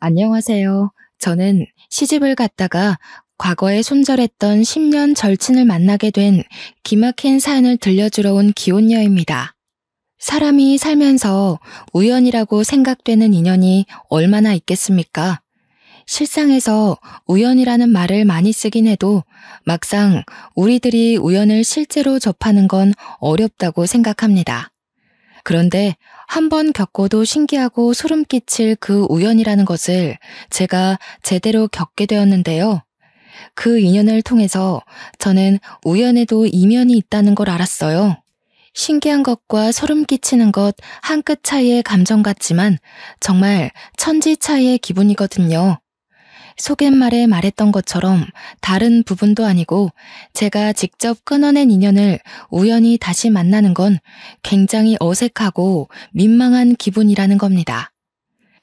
안녕하세요. 저는 시집을 갔다가 과거에 손절했던 10년 절친을 만나게 된 기막힌 사연을 들려주러 온 기혼녀입니다. 사람이 살면서 우연이라고 생각되는 인연이 얼마나 있겠습니까? 실상에서 우연이라는 말을 많이 쓰긴 해도 막상 우리들이 우연을 실제로 접하는 건 어렵다고 생각합니다. 그런데 한 번 겪어도 신기하고 소름 끼칠 그 우연이라는 것을 제가 제대로 겪게 되었는데요. 그 인연을 통해서 저는 우연에도 이면이 있다는 걸 알았어요. 신기한 것과 소름 끼치는 것 한 끗 차이의 감정 같지만 정말 천지 차이의 기분이거든요. 소갯말에 말했던 것처럼 다른 부분도 아니고 제가 직접 끊어낸 인연을 우연히 다시 만나는 건 굉장히 어색하고 민망한 기분이라는 겁니다.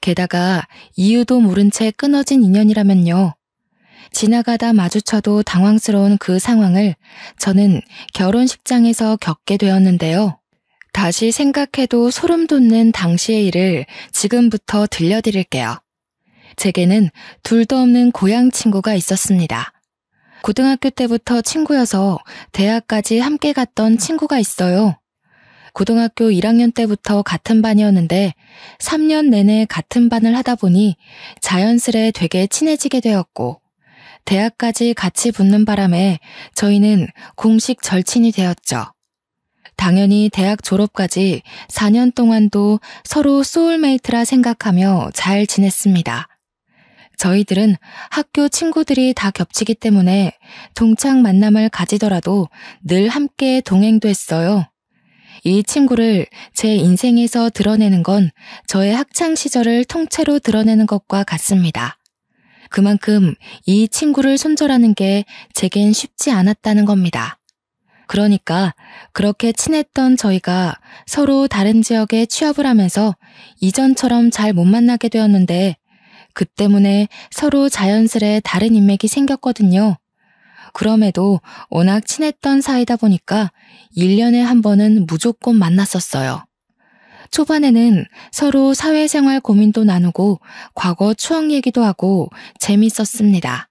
게다가 이유도 모른 채 끊어진 인연이라면요. 지나가다 마주쳐도 당황스러운 그 상황을 저는 결혼식장에서 겪게 되었는데요. 다시 생각해도 소름 돋는 당시의 일을 지금부터 들려드릴게요. 제게는 둘도 없는 고향 친구가 있었습니다. 고등학교 때부터 친구여서 대학까지 함께 갔던 친구가 있어요. 고등학교 1학년 때부터 같은 반이었는데 3년 내내 같은 반을 하다 보니 자연스레 되게 친해지게 되었고 대학까지 같이 붙는 바람에 저희는 공식 절친이 되었죠. 당연히 대학 졸업까지 4년 동안도 서로 소울메이트라 생각하며 잘 지냈습니다. 저희들은 학교 친구들이 다 겹치기 때문에 동창 만남을 가지더라도 늘 함께 동행도 했어요. 이 친구를 제 인생에서 드러내는 건 저의 학창 시절을 통째로 드러내는 것과 같습니다. 그만큼 이 친구를 손절하는 게 제겐 쉽지 않았다는 겁니다. 그러니까 그렇게 친했던 저희가 서로 다른 지역에 취업을 하면서 이전처럼 잘 못 만나게 되었는데 그 때문에 서로 자연스레 다른 인맥이 생겼거든요. 그럼에도 워낙 친했던 사이다 보니까 1년에 한 번은 무조건 만났었어요. 초반에는 서로 사회생활 고민도 나누고 과거 추억 얘기도 하고 재밌었습니다.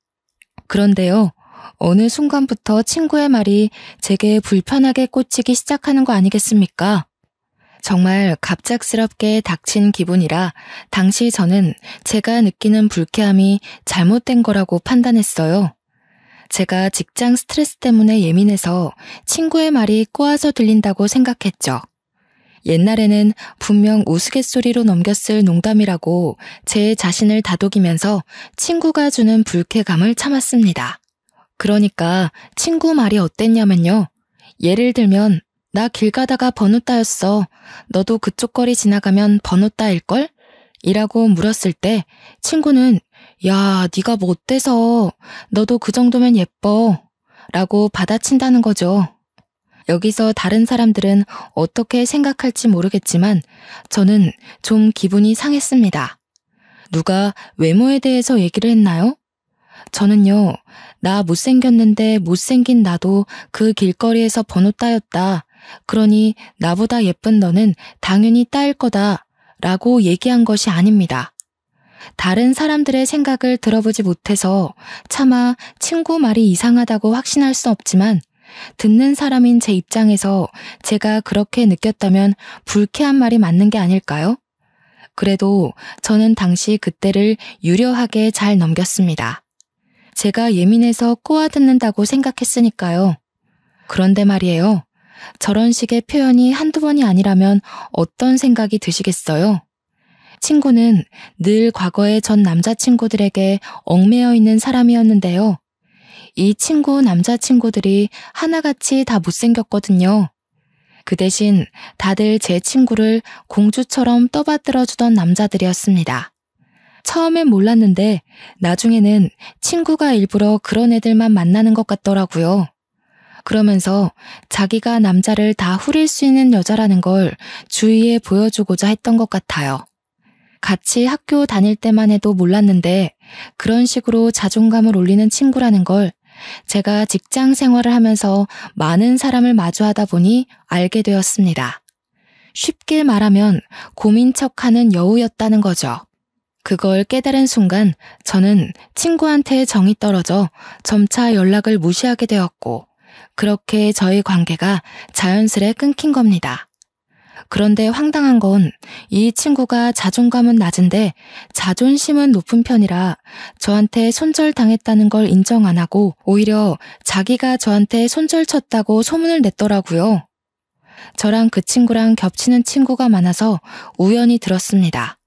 그런데요, 어느 순간부터 친구의 말이 제게 불편하게 꽂히기 시작하는 거 아니겠습니까? 정말 갑작스럽게 닥친 기분이라 당시 저는 제가 느끼는 불쾌함이 잘못된 거라고 판단했어요. 제가 직장 스트레스 때문에 예민해서 친구의 말이 꼬아서 들린다고 생각했죠. 옛날에는 분명 우스갯소리로 넘겼을 농담이라고 제 자신을 다독이면서 친구가 주는 불쾌감을 참았습니다. 그러니까 친구 말이 어땠냐면요. 예를 들면 나 길 가다가 번호 따였어. 너도 그쪽 거리 지나가면 번호 따일걸? 이라고 물었을 때 친구는 야, 네가 뭐 어때서 너도 그 정도면 예뻐 라고 받아친다는 거죠. 여기서 다른 사람들은 어떻게 생각할지 모르겠지만 저는 좀 기분이 상했습니다. 누가 외모에 대해서 얘기를 했나요? 저는요, 나 못생겼는데 못생긴 나도 그 길거리에서 번호 따였다. 그러니 나보다 예쁜 너는 당연히 따일 거다 라고 얘기한 것이 아닙니다. 다른 사람들의 생각을 들어보지 못해서 차마 친구 말이 이상하다고 확신할 수 없지만 듣는 사람인 제 입장에서 제가 그렇게 느꼈다면 불쾌한 말이 맞는 게 아닐까요? 그래도 저는 당시 그때를 유려하게 잘 넘겼습니다. 제가 예민해서 꼬아듣는다고 생각했으니까요. 그런데 말이에요. 저런 식의 표현이 한두 번이 아니라면 어떤 생각이 드시겠어요? 친구는 늘 과거의 전 남자친구들에게 얽매여 있는 사람이었는데요. 이 친구 남자친구들이 하나같이 다 못생겼거든요. 그 대신 다들 제 친구를 공주처럼 떠받들어주던 남자들이었습니다. 처음엔 몰랐는데 나중에는 친구가 일부러 그런 애들만 만나는 것 같더라고요. 그러면서 자기가 남자를 다 후릴 수 있는 여자라는 걸 주위에 보여주고자 했던 것 같아요. 같이 학교 다닐 때만 해도 몰랐는데 그런 식으로 자존감을 올리는 친구라는 걸 제가 직장 생활을 하면서 많은 사람을 마주하다 보니 알게 되었습니다. 쉽게 말하면 고민 척하는 여우였다는 거죠. 그걸 깨달은 순간 저는 친구한테 정이 떨어져 점차 연락을 무시하게 되었고, 그렇게 저희 관계가 자연스레 끊긴 겁니다. 그런데 황당한 건 이 친구가 자존감은 낮은데 자존심은 높은 편이라 저한테 손절당했다는 걸 인정 안 하고 오히려 자기가 저한테 손절쳤다고 소문을 냈더라고요. 저랑 그 친구랑 겹치는 친구가 많아서 우연히 들었습니다.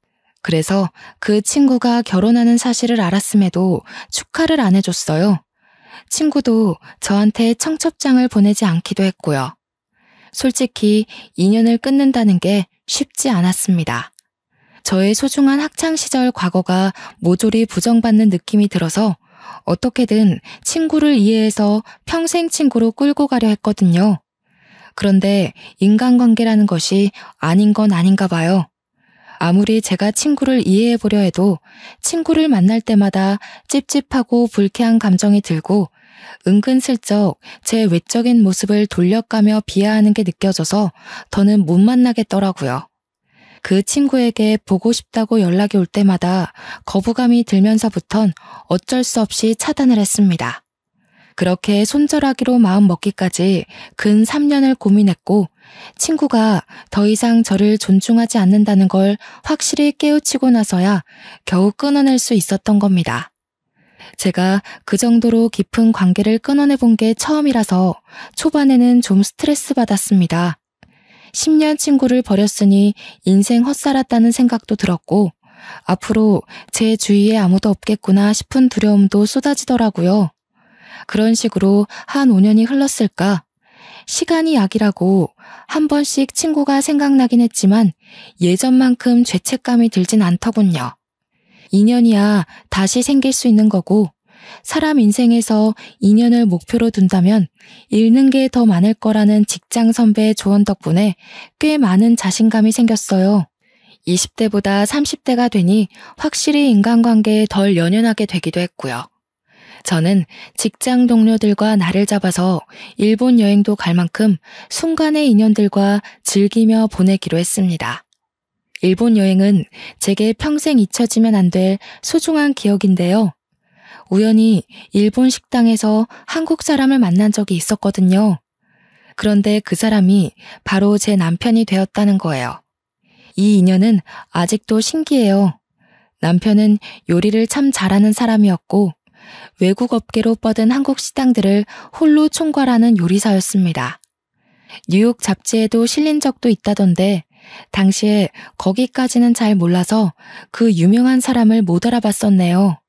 그래서 그 친구가 결혼하는 사실을 알았음에도 축하를 안 해줬어요. 친구도 저한테 청첩장을 보내지 않기도 했고요. 솔직히 인연을 끊는다는 게 쉽지 않았습니다. 저의 소중한 학창시절 과거가 모조리 부정받는 느낌이 들어서 어떻게든 친구를 이해해서 평생 친구로 끌고 가려 했거든요. 그런데 인간관계라는 것이 아닌 건 아닌가 봐요. 아무리 제가 친구를 이해해보려 해도 친구를 만날 때마다 찝찝하고 불쾌한 감정이 들고 은근슬쩍 제 외적인 모습을 돌려가며 비하하는 게 느껴져서 더는 못 만나겠더라고요. 그 친구에게 보고 싶다고 연락이 올 때마다 거부감이 들면서부턴 어쩔 수 없이 차단을 했습니다. 그렇게 손절하기로 마음 먹기까지 근 3년을 고민했고 친구가 더 이상 저를 존중하지 않는다는 걸 확실히 깨우치고 나서야 겨우 끊어낼 수 있었던 겁니다. 제가 그 정도로 깊은 관계를 끊어내본 게 처음이라서 초반에는 좀 스트레스 받았습니다. 10년 친구를 버렸으니 인생 헛살았다는 생각도 들었고 앞으로 제 주위에 아무도 없겠구나 싶은 두려움도 쏟아지더라고요. 그런 식으로 한 5년이 흘렀을까? 시간이 약이라고 한 번씩 친구가 생각나긴 했지만 예전만큼 죄책감이 들진 않더군요. 인연이야 다시 생길 수 있는 거고 사람 인생에서 인연을 목표로 둔다면 잃는 게 더 많을 거라는 직장 선배의 조언 덕분에 꽤 많은 자신감이 생겼어요. 20대보다 30대가 되니 확실히 인간관계에 덜 연연하게 되기도 했고요. 저는 직장 동료들과 날을 잡아서 일본 여행도 갈 만큼 순간의 인연들과 즐기며 보내기로 했습니다. 일본 여행은 제게 평생 잊혀지면 안 될 소중한 기억인데요. 우연히 일본 식당에서 한국 사람을 만난 적이 있었거든요. 그런데 그 사람이 바로 제 남편이 되었다는 거예요. 이 인연은 아직도 신기해요. 남편은 요리를 참 잘하는 사람이었고 외국 업계로 뻗은 한국 식당들을 홀로 총괄하는 요리사였습니다. 뉴욕 잡지에도 실린 적도 있다던데 당시에 거기까지는 잘 몰라서 그 유명한 사람을 못 알아봤었네요.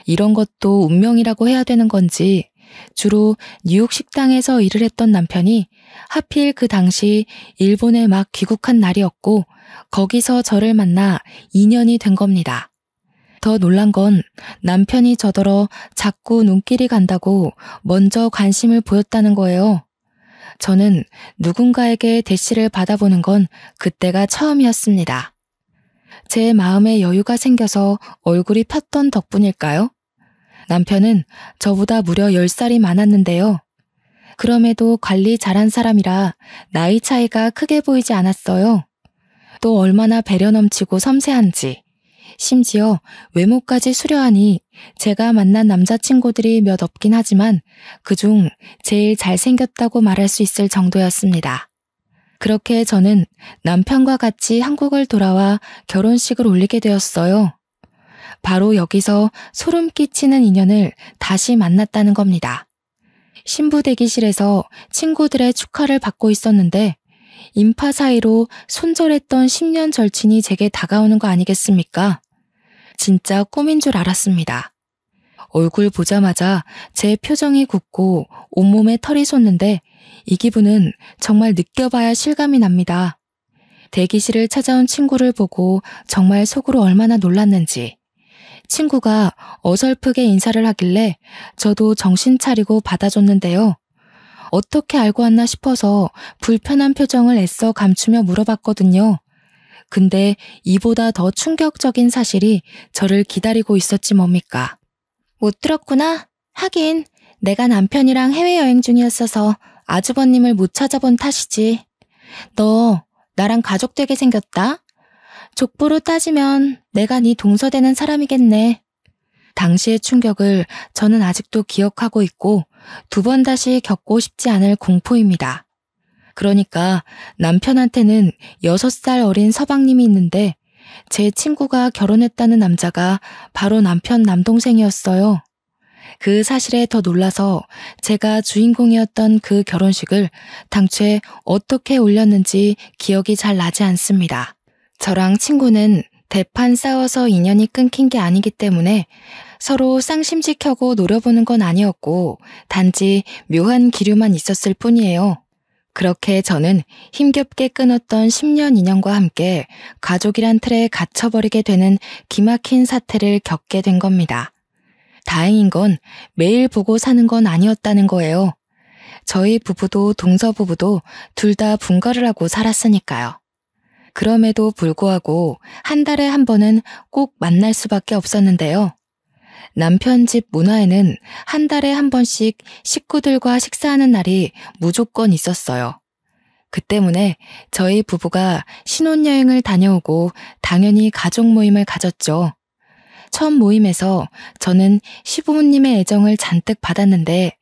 이런 것도 운명이라고 해야 되는 건지 주로 뉴욕 식당에서 일을 했던 남편이 하필 그 당시 일본에 막 귀국한 날이었고 거기서 저를 만나 인연이 된 겁니다. 더 놀란 건 남편이 저더러 자꾸 눈길이 간다고 먼저 관심을 보였다는 거예요. 저는 누군가에게 대시를 받아보는 건 그때가 처음이었습니다. 제 마음에 여유가 생겨서 얼굴이 폈던 덕분일까요? 남편은 저보다 무려 10살이 많았는데요. 그럼에도 관리 잘한 사람이라 나이 차이가 크게 보이지 않았어요. 또 얼마나 배려 넘치고 섬세한지. 심지어 외모까지 수려하니 제가 만난 남자친구들이 몇 없긴 하지만 그중 제일 잘생겼다고 말할 수 있을 정도였습니다. 그렇게 저는 남편과 같이 한국을 돌아와 결혼식을 올리게 되었어요. 바로 여기서 소름 끼치는 인연을 다시 만났다는 겁니다. 신부 대기실에서 친구들의 축하를 받고 있었는데 인파 사이로 손절했던 10년 절친이 제게 다가오는 거 아니겠습니까? 진짜 꿈인 줄 알았습니다. 얼굴 보자마자 제 표정이 굳고 온몸에 털이 솟는데 이 기분은 정말 느껴봐야 실감이 납니다. 대기실을 찾아온 친구를 보고 정말 속으로 얼마나 놀랐는지. 친구가 어설프게 인사를 하길래 저도 정신 차리고 받아줬는데요. 어떻게 알고 왔나 싶어서 불편한 표정을 애써 감추며 물어봤거든요. 근데 이보다 더 충격적인 사실이 저를 기다리고 있었지 뭡니까? 못 들었구나? 하긴 내가 남편이랑 해외여행 중이었어서 아주버님을 못 찾아본 탓이지. 너 나랑 가족 되게 생겼다? 족보로 따지면 내가 네 동서되는 사람이겠네. 당시의 충격을 저는 아직도 기억하고 있고 2번 다시 겪고 싶지 않을 공포입니다. 그러니까 남편한테는 6살 어린 서방님이 있는데 제 친구가 결혼했다는 남자가 바로 남편 남동생이었어요. 그 사실에 더 놀라서 제가 주인공이었던 그 결혼식을 당초에 어떻게 올렸는지 기억이 잘 나지 않습니다. 저랑 친구는 대판 싸워서 인연이 끊긴 게 아니기 때문에 서로 쌍심지켜고 노려보는 건 아니었고 단지 묘한 기류만 있었을 뿐이에요. 그렇게 저는 힘겹게 끊었던 10년 인연과 함께 가족이란 틀에 갇혀버리게 되는 기막힌 사태를 겪게 된 겁니다. 다행인 건 매일 보고 사는 건 아니었다는 거예요. 저희 부부도 동서 부부도 둘 다 분가를 하고 살았으니까요. 그럼에도 불구하고 한 달에 한 번은 꼭 만날 수밖에 없었는데요. 남편 집 문화에는 한 달에 한 번씩 식구들과 식사하는 날이 무조건 있었어요. 그 때문에 저희 부부가 신혼여행을 다녀오고 당연히 가족 모임을 가졌죠. 첫 모임에서 저는 시부모님의 애정을 잔뜩 받았는데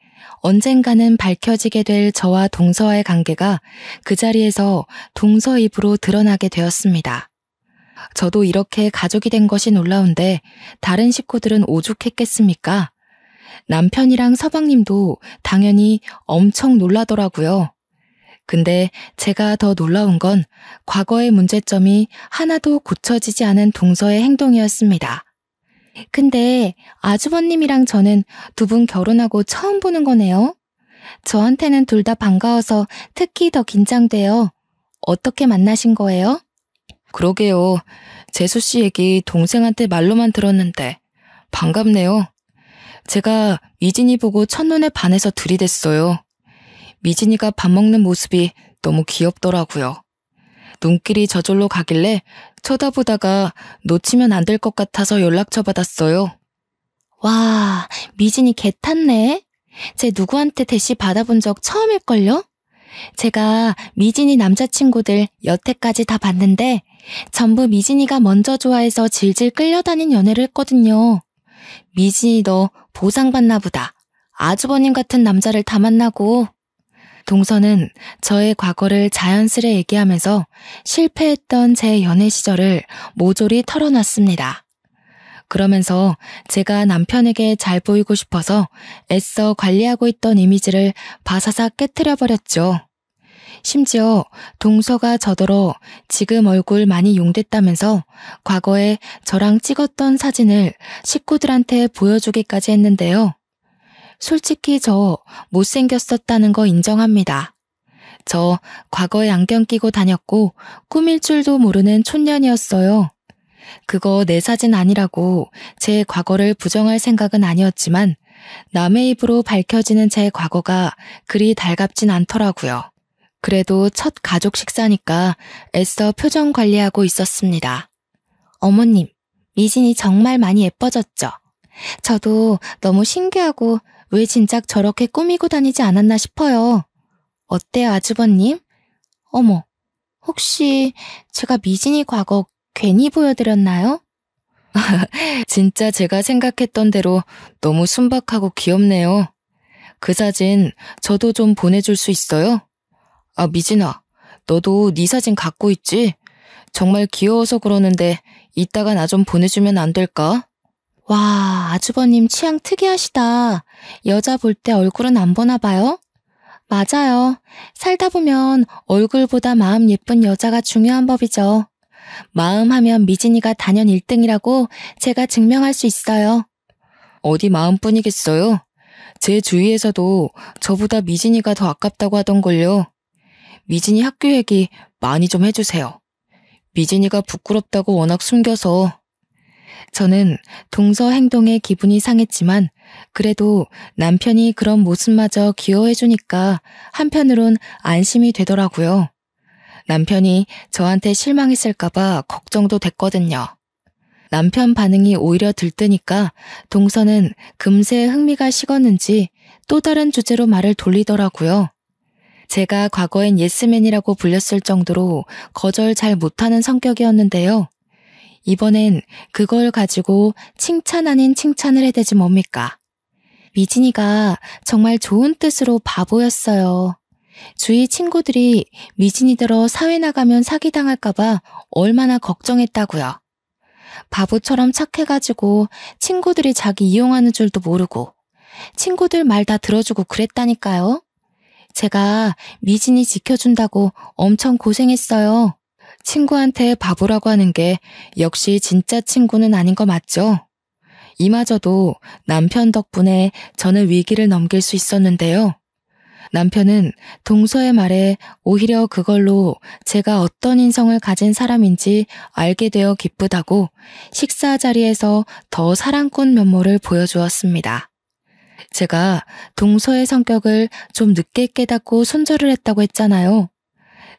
언젠가는 밝혀지게 될 저와 동서와의 관계가 그 자리에서 동서 입으로 드러나게 되었습니다. 저도 이렇게 가족이 된 것이 놀라운데 다른 식구들은 오죽했겠습니까? 남편이랑 서방님도 당연히 엄청 놀라더라고요. 근데 제가 더 놀라운 건 과거의 문제점이 하나도 고쳐지지 않은 동서의 행동이었습니다. 근데 아주버님이랑 저는 2분 결혼하고 처음 보는 거네요. 저한테는 둘 다 반가워서 특히 더 긴장돼요. 어떻게 만나신 거예요? 그러게요. 재수씨 얘기 동생한테 말로만 들었는데 반갑네요. 제가 미진이 보고 첫눈에 반해서 들이댔어요. 미진이가 밥 먹는 모습이 너무 귀엽더라고요. 눈길이 저절로 가길래 쳐다보다가 놓치면 안 될 것 같아서 연락처 받았어요. 와, 미진이 개 탔네. 쟤 누구한테 대시 받아본 적 처음일걸요? 제가 미진이 남자친구들 여태까지 다 봤는데 전부 미진이가 먼저 좋아해서 질질 끌려다닌 연애를 했거든요. 미진이 너 보상받나 보다. 아주버님 같은 남자를 다 만나고. 동서는 저의 과거를 자연스레 얘기하면서 실패했던 제 연애 시절을 모조리 털어놨습니다. 그러면서 제가 남편에게 잘 보이고 싶어서 애써 관리하고 있던 이미지를 바사삭 깨트려버렸죠. 심지어 동서가 저더러 지금 얼굴 많이 용됐다면서 과거에 저랑 찍었던 사진을 식구들한테 보여주기까지 했는데요. 솔직히 저 못생겼었다는 거 인정합니다. 저 과거에 안경 끼고 다녔고 꾸밀 줄도 모르는 촌년이었어요. 그거 내 사진 아니라고 제 과거를 부정할 생각은 아니었지만 남의 입으로 밝혀지는 제 과거가 그리 달갑진 않더라고요. 그래도 첫 가족 식사니까 애써 표정 관리하고 있었습니다. 어머님, 미진이 정말 많이 예뻐졌죠? 저도 너무 신기하고 왜 진작 저렇게 꾸미고 다니지 않았나 싶어요. 어때요, 아주버님? 어머, 혹시 제가 미진이 과거 괜히 보여드렸나요? 진짜 제가 생각했던 대로 너무 순박하고 귀엽네요. 그 사진 저도 좀 보내줄 수 있어요? 아, 미진아, 너도 네 사진 갖고 있지? 정말 귀여워서 그러는데 이따가 나 좀 보내주면 안 될까? 와, 아주버님 취향 특이하시다. 여자 볼 때 얼굴은 안 보나 봐요? 맞아요. 살다 보면 얼굴보다 마음 예쁜 여자가 중요한 법이죠. 마음 하면 미진이가 단연 1등이라고 제가 증명할 수 있어요. 어디 마음뿐이겠어요? 제 주위에서도 저보다 미진이가 더 아깝다고 하던걸요. 미진이 학교 얘기 많이 좀 해주세요. 미진이가 부끄럽다고 워낙 숨겨서. 저는 동서 행동에 기분이 상했지만 그래도 남편이 그런 모습마저 귀여워해주니까 한편으론 안심이 되더라고요. 남편이 저한테 실망했을까봐 걱정도 됐거든요. 남편 반응이 오히려 들뜨니까 동서는 금세 흥미가 식었는지 또 다른 주제로 말을 돌리더라고요. 제가 과거엔 예스맨이라고 불렸을 정도로 거절 잘 못하는 성격이었는데요. 이번엔 그걸 가지고 칭찬 아닌 칭찬을 해대지 뭡니까? 미진이가 정말 좋은 뜻으로 바보였어요. 주위 친구들이 미진이더러 사회 나가면 사기당할까봐 얼마나 걱정했다고요. 바보처럼 착해가지고 친구들이 자기 이용하는 줄도 모르고 친구들 말 다 들어주고 그랬다니까요. 제가 미진이 지켜준다고 엄청 고생했어요. 친구한테 바보라고 하는 게 역시 진짜 친구는 아닌 거 맞죠? 이마저도 남편 덕분에 저는 위기를 넘길 수 있었는데요. 남편은 동서의 말에 오히려 그걸로 제가 어떤 인성을 가진 사람인지 알게 되어 기쁘다고 식사 자리에서 더 사랑꾼 면모를 보여주었습니다. 제가 동서의 성격을 좀 늦게 깨닫고 손절을 했다고 했잖아요.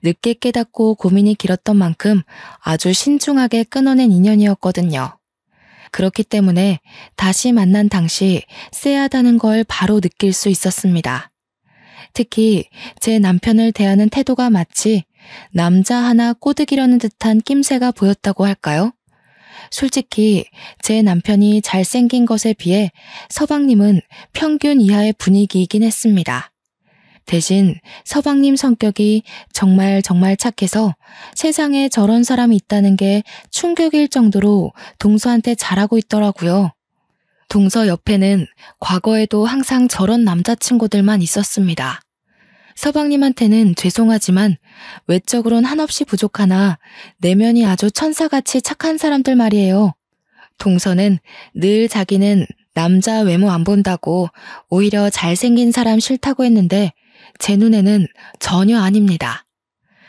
늦게 깨닫고 고민이 길었던 만큼 아주 신중하게 끊어낸 인연이었거든요. 그렇기 때문에 다시 만난 당시 쎄하다는 걸 바로 느낄 수 있었습니다. 특히 제 남편을 대하는 태도가 마치 남자 하나 꼬드기려는 듯한 낌새가 보였다고 할까요? 솔직히 제 남편이 잘생긴 것에 비해 서방님은 평균 이하의 분위기이긴 했습니다. 대신 서방님 성격이 정말 착해서 세상에 저런 사람이 있다는 게 충격일 정도로 동서한테 잘하고 있더라고요. 동서 옆에는 과거에도 항상 저런 남자친구들만 있었습니다. 서방님한테는 죄송하지만 외적으론 한없이 부족하나 내면이 아주 천사같이 착한 사람들 말이에요. 동서는 늘 자기는 남자 외모 안 본다고 오히려 잘생긴 사람 싫다고 했는데 제 눈에는 전혀 아닙니다.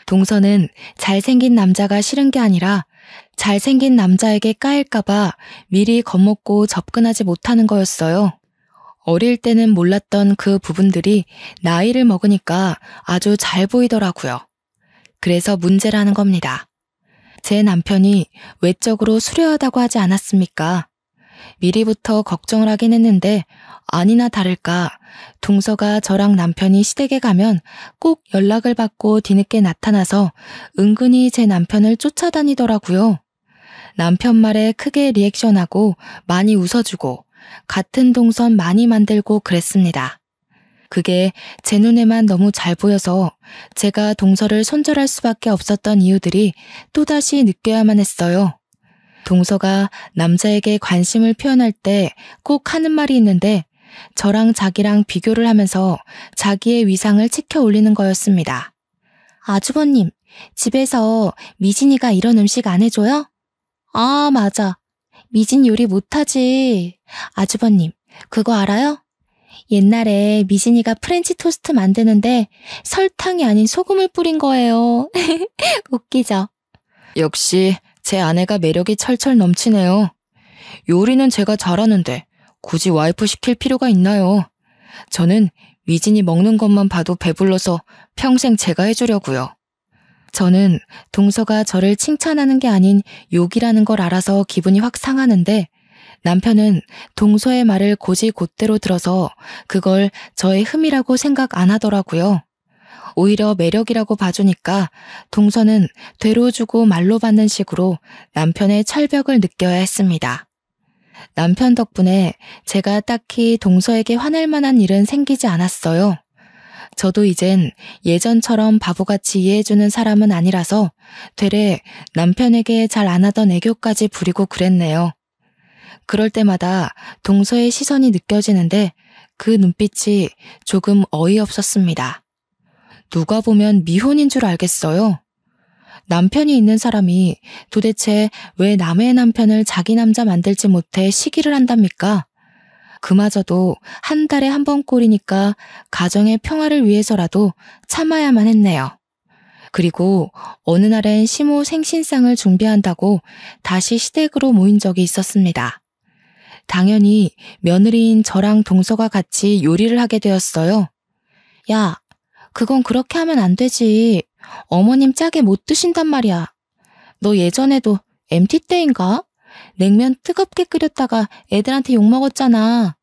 동서는 잘생긴 남자가 싫은 게 아니라 잘생긴 남자에게 까일까봐 미리 겁먹고 접근하지 못하는 거였어요. 어릴 때는 몰랐던 그 부분들이 나이를 먹으니까 아주 잘 보이더라고요. 그래서 문제라는 겁니다. 제 남편이 외적으로 수려하다고 하지 않았습니까? 미리부터 걱정을 하긴 했는데 아니나 다를까 동서가 저랑 남편이 시댁에 가면 꼭 연락을 받고 뒤늦게 나타나서 은근히 제 남편을 쫓아다니더라고요. 남편 말에 크게 리액션하고 많이 웃어주고 같은 동선 많이 만들고 그랬습니다. 그게 제 눈에만 너무 잘 보여서 제가 동서를 손절할 수밖에 없었던 이유들이 또다시 느껴야만 했어요. 동서가 남자에게 관심을 표현할 때 꼭 하는 말이 있는데 저랑 자기랑 비교를 하면서 자기의 위상을 치켜 올리는 거였습니다. 아주버님, 집에서 미진이가 이런 음식 안 해줘요? 아, 맞아. 미진 요리 못하지. 아주버님, 그거 알아요? 옛날에 미진이가 프렌치 토스트 만드는데 설탕이 아닌 소금을 뿌린 거예요. 웃기죠? 역시 제 아내가 매력이 철철 넘치네요. 요리는 제가 잘하는데 굳이 와이프 시킬 필요가 있나요? 저는 미진이 먹는 것만 봐도 배불러서 평생 제가 해주려고요. 저는 동서가 저를 칭찬하는 게 아닌 욕이라는 걸 알아서 기분이 확 상하는데 남편은 동서의 말을 곧이곧대로 들어서 그걸 저의 흠이라고 생각 안 하더라고요. 오히려 매력이라고 봐주니까 동서는 되로 주고 말로 받는 식으로 남편의 철벽을 느껴야 했습니다. 남편 덕분에 제가 딱히 동서에게 화낼 만한 일은 생기지 않았어요. 저도 이젠 예전처럼 바보같이 이해해주는 사람은 아니라서 되레 남편에게 잘 안 하던 애교까지 부리고 그랬네요. 그럴 때마다 동서의 시선이 느껴지는데 그 눈빛이 조금 어이없었습니다. 누가 보면 미혼인 줄 알겠어요. 남편이 있는 사람이 도대체 왜 남의 남편을 자기 남자 만들지 못해 시기를 한답니까? 그마저도 한 달에 한 번 꼴이니까 가정의 평화를 위해서라도 참아야만 했네요. 그리고 어느 날엔 시모 생신상을 준비한다고 다시 시댁으로 모인 적이 있었습니다. 당연히 며느리인 저랑 동서가 같이 요리를 하게 되었어요. 야, 그건 그렇게 하면 안 되지. 어머님 짜게 못 드신단 말이야. 너 예전에도 MT 때인가? 냉면 뜨겁게 끓였다가 애들한테 욕먹었잖아.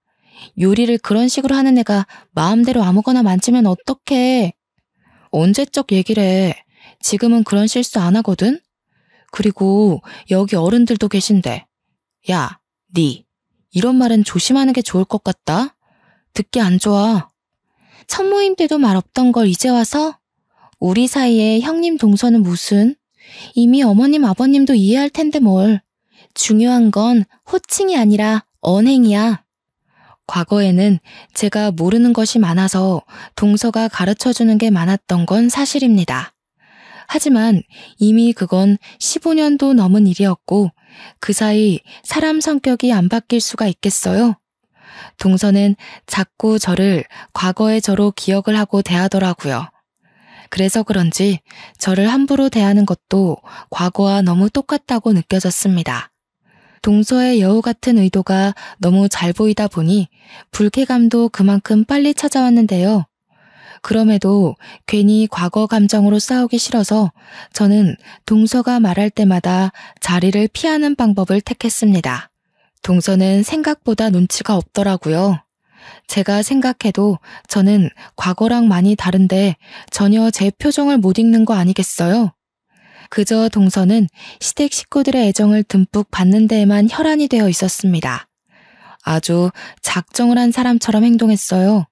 요리를 그런 식으로 하는 애가 마음대로 아무거나 만지면 어떡해. 언제적 얘기래. 지금은 그런 실수 안 하거든? 그리고 여기 어른들도 계신데. 야, 니. 이런 말은 조심하는 게 좋을 것 같다. 듣기 안 좋아. 첫 모임 때도 말 없던 걸 이제 와서? 우리 사이에 형님 동서는 무슨? 이미 어머님 아버님도 이해할 텐데 뭘. 중요한 건 호칭이 아니라 언행이야. 과거에는 제가 모르는 것이 많아서 동서가 가르쳐주는 게 많았던 건 사실입니다. 하지만 이미 그건 15년도 넘은 일이었고 그 사이 사람 성격이 안 바뀔 수가 있겠어요? 동서는 자꾸 저를 과거의 저로 기억을 하고 대하더라고요. 그래서 그런지 저를 함부로 대하는 것도 과거와 너무 똑같다고 느껴졌습니다. 동서의 여우 같은 의도가 너무 잘 보이다 보니 불쾌감도 그만큼 빨리 찾아왔는데요. 그럼에도 괜히 과거 감정으로 싸우기 싫어서 저는 동서가 말할 때마다 자리를 피하는 방법을 택했습니다. 동서는 생각보다 눈치가 없더라고요. 제가 생각해도 저는 과거랑 많이 다른데 전혀 제 표정을 못 읽는 거 아니겠어요? 그저 동서는 시댁 식구들의 애정을 듬뿍 받는 데에만 혈안이 되어 있었습니다. 아주 작정을 한 사람처럼 행동했어요.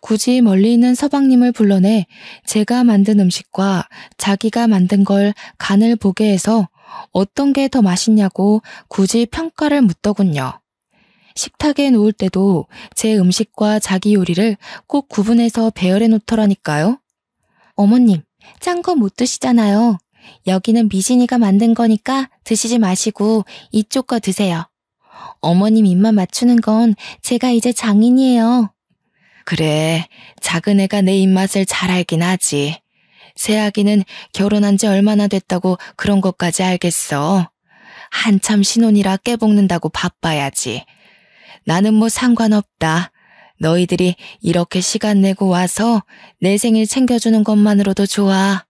굳이 멀리 있는 서방님을 불러내 제가 만든 음식과 자기가 만든 걸 간을 보게 해서 어떤 게 더 맛있냐고 굳이 평가를 묻더군요. 식탁에 놓을 때도 제 음식과 자기 요리를 꼭 구분해서 배열해 놓더라니까요. 어머님, 짠 거 못 드시잖아요. 여기는 미진이가 만든 거니까 드시지 마시고 이쪽 거 드세요. 어머님 입맛 맞추는 건 제가 이제 장인이에요. 그래, 작은 애가 내 입맛을 잘 알긴 하지. 새아기는 결혼한 지 얼마나 됐다고 그런 것까지 알겠어. 한참 신혼이라 깨볶는다고 바빠야지. 나는 뭐 상관없다. 너희들이 이렇게 시간 내고 와서 내 생일 챙겨주는 것만으로도 좋아.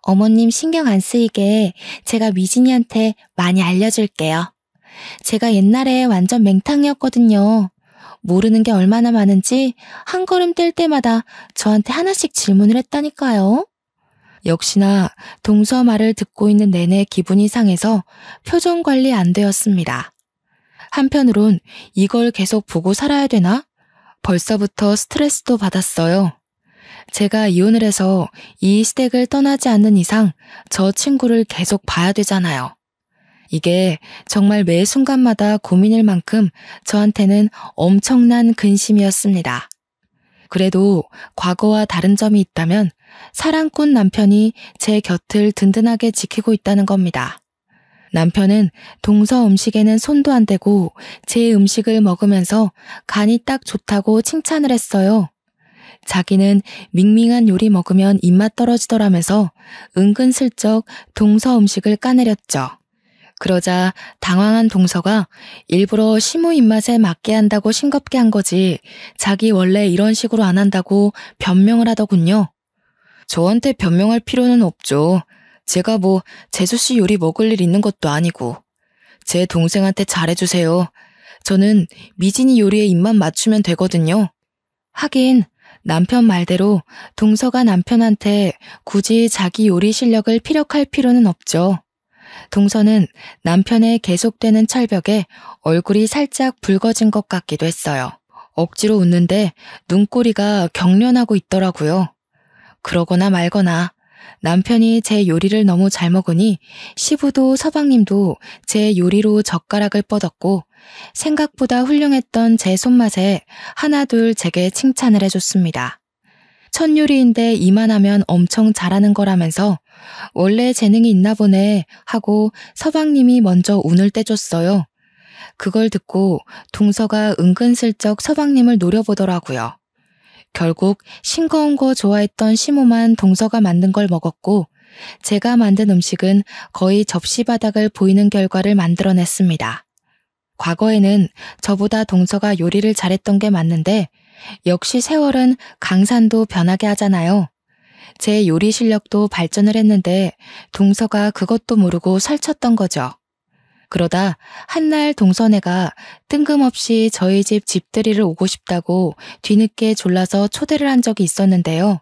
어머님 신경 안 쓰이게 제가 미진이한테 많이 알려줄게요. 제가 옛날에 완전 맹탕이었거든요. 모르는 게 얼마나 많은지 한 걸음 뗄 때마다 저한테 하나씩 질문을 했다니까요. 역시나 동서 말을 듣고 있는 내내 기분이 상해서 표정 관리 안 되었습니다. 한편으론 이걸 계속 보고 살아야 되나? 벌써부터 스트레스도 받았어요. 제가 이혼을 해서 이 시댁을 떠나지 않는 이상 저 친구를 계속 봐야 되잖아요. 이게 정말 매 순간마다 고민일 만큼 저한테는 엄청난 근심이었습니다. 그래도 과거와 다른 점이 있다면 사랑꾼 남편이 제 곁을 든든하게 지키고 있다는 겁니다. 남편은 동서 음식에는 손도 안 대고 제 음식을 먹으면서 간이 딱 좋다고 칭찬을 했어요. 자기는 밍밍한 요리 먹으면 입맛 떨어지더라면서 은근슬쩍 동서 음식을 까내렸죠. 그러자 당황한 동서가 일부러 시모 입맛에 맞게 한다고 싱겁게 한 거지 자기 원래 이런 식으로 안 한다고 변명을 하더군요. 저한테 변명할 필요는 없죠. 제가 뭐 재수씨 요리 먹을 일 있는 것도 아니고. 제 동생한테 잘해주세요. 저는 미진이 요리에 입만 맞추면 되거든요. 하긴 남편 말대로 동서가 남편한테 굳이 자기 요리 실력을 피력할 필요는 없죠. 동서는 남편의 계속되는 철벽에 얼굴이 살짝 붉어진 것 같기도 했어요. 억지로 웃는데 눈꼬리가 경련하고 있더라고요. 그러거나 말거나 남편이 제 요리를 너무 잘 먹으니 시부도 서방님도 제 요리로 젓가락을 뻗었고 생각보다 훌륭했던 제 손맛에 하나둘 제게 칭찬을 해줬습니다. 첫 요리인데 이만하면 엄청 잘하는 거라면서 원래 재능이 있나 보네 하고 서방님이 먼저 운을 떼줬어요. 그걸 듣고 동서가 은근슬쩍 서방님을 노려보더라고요. 결국 싱거운 거 좋아했던 시모만 동서가 만든 걸 먹었고 제가 만든 음식은 거의 접시 바닥을 보이는 결과를 만들어냈습니다. 과거에는 저보다 동서가 요리를 잘했던 게 맞는데 역시 세월은 강산도 변하게 하잖아요. 제 요리 실력도 발전을 했는데 동서가 그것도 모르고 설쳤던 거죠. 그러다 한날 동서네가 뜬금없이 저희 집 집들이를 오고 싶다고 뒤늦게 졸라서 초대를 한 적이 있었는데요.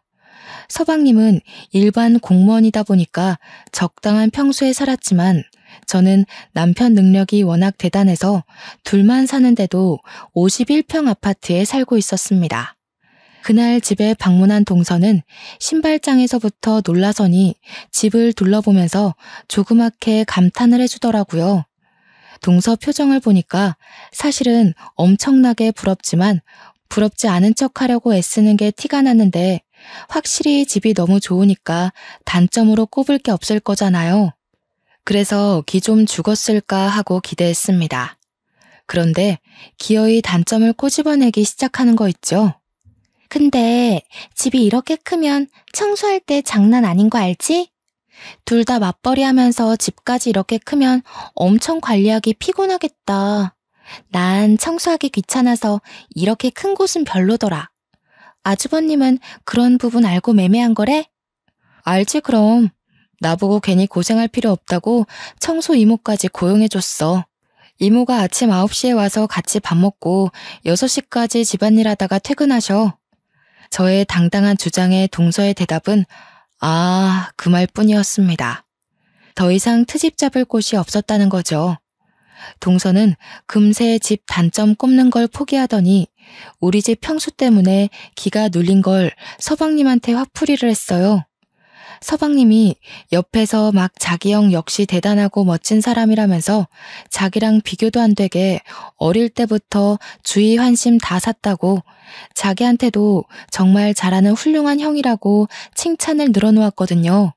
서방님은 일반 공무원이다 보니까 적당한 평수에 살았지만 저는 남편 능력이 워낙 대단해서 둘만 사는데도 51평 아파트에 살고 있었습니다. 그날 집에 방문한 동서는 신발장에서부터 놀라서니 집을 둘러보면서 조그맣게 감탄을 해주더라고요. 동서 표정을 보니까 사실은 엄청나게 부럽지만 부럽지 않은 척 하려고 애쓰는 게 티가 났는데 확실히 집이 너무 좋으니까 단점으로 꼽을 게 없을 거잖아요. 그래서 기 좀 죽었을까 하고 기대했습니다. 그런데 기어이 단점을 꼬집어내기 시작하는 거 있죠. 근데 집이 이렇게 크면 청소할 때 장난 아닌 거 알지? 둘 다 맞벌이 하면서 집까지 이렇게 크면 엄청 관리하기 피곤하겠다. 난 청소하기 귀찮아서 이렇게 큰 곳은 별로더라. 아주버님은 그런 부분 알고 매매한 거래? 알지 그럼. 나보고 괜히 고생할 필요 없다고 청소 이모까지 고용해줬어. 이모가 아침 9시에 와서 같이 밥 먹고 6시까지 집안일 하다가 퇴근하셔. 저의 당당한 주장에 동서의 대답은 그 말뿐이었습니다. 더 이상 트집 잡을 곳이 없었다는 거죠. 동서는 금세 집 단점 꼽는 걸 포기하더니 우리 집 평수 때문에 기가 눌린 걸 서방님한테 화풀이를 했어요. 서방님이 옆에서 막 자기 형 역시 대단하고 멋진 사람이라면서 자기랑 비교도 안 되게 어릴 때부터 주의 환심 다 샀다고 자기한테도 정말 잘하는 훌륭한 형이라고 칭찬을 늘어놓았거든요.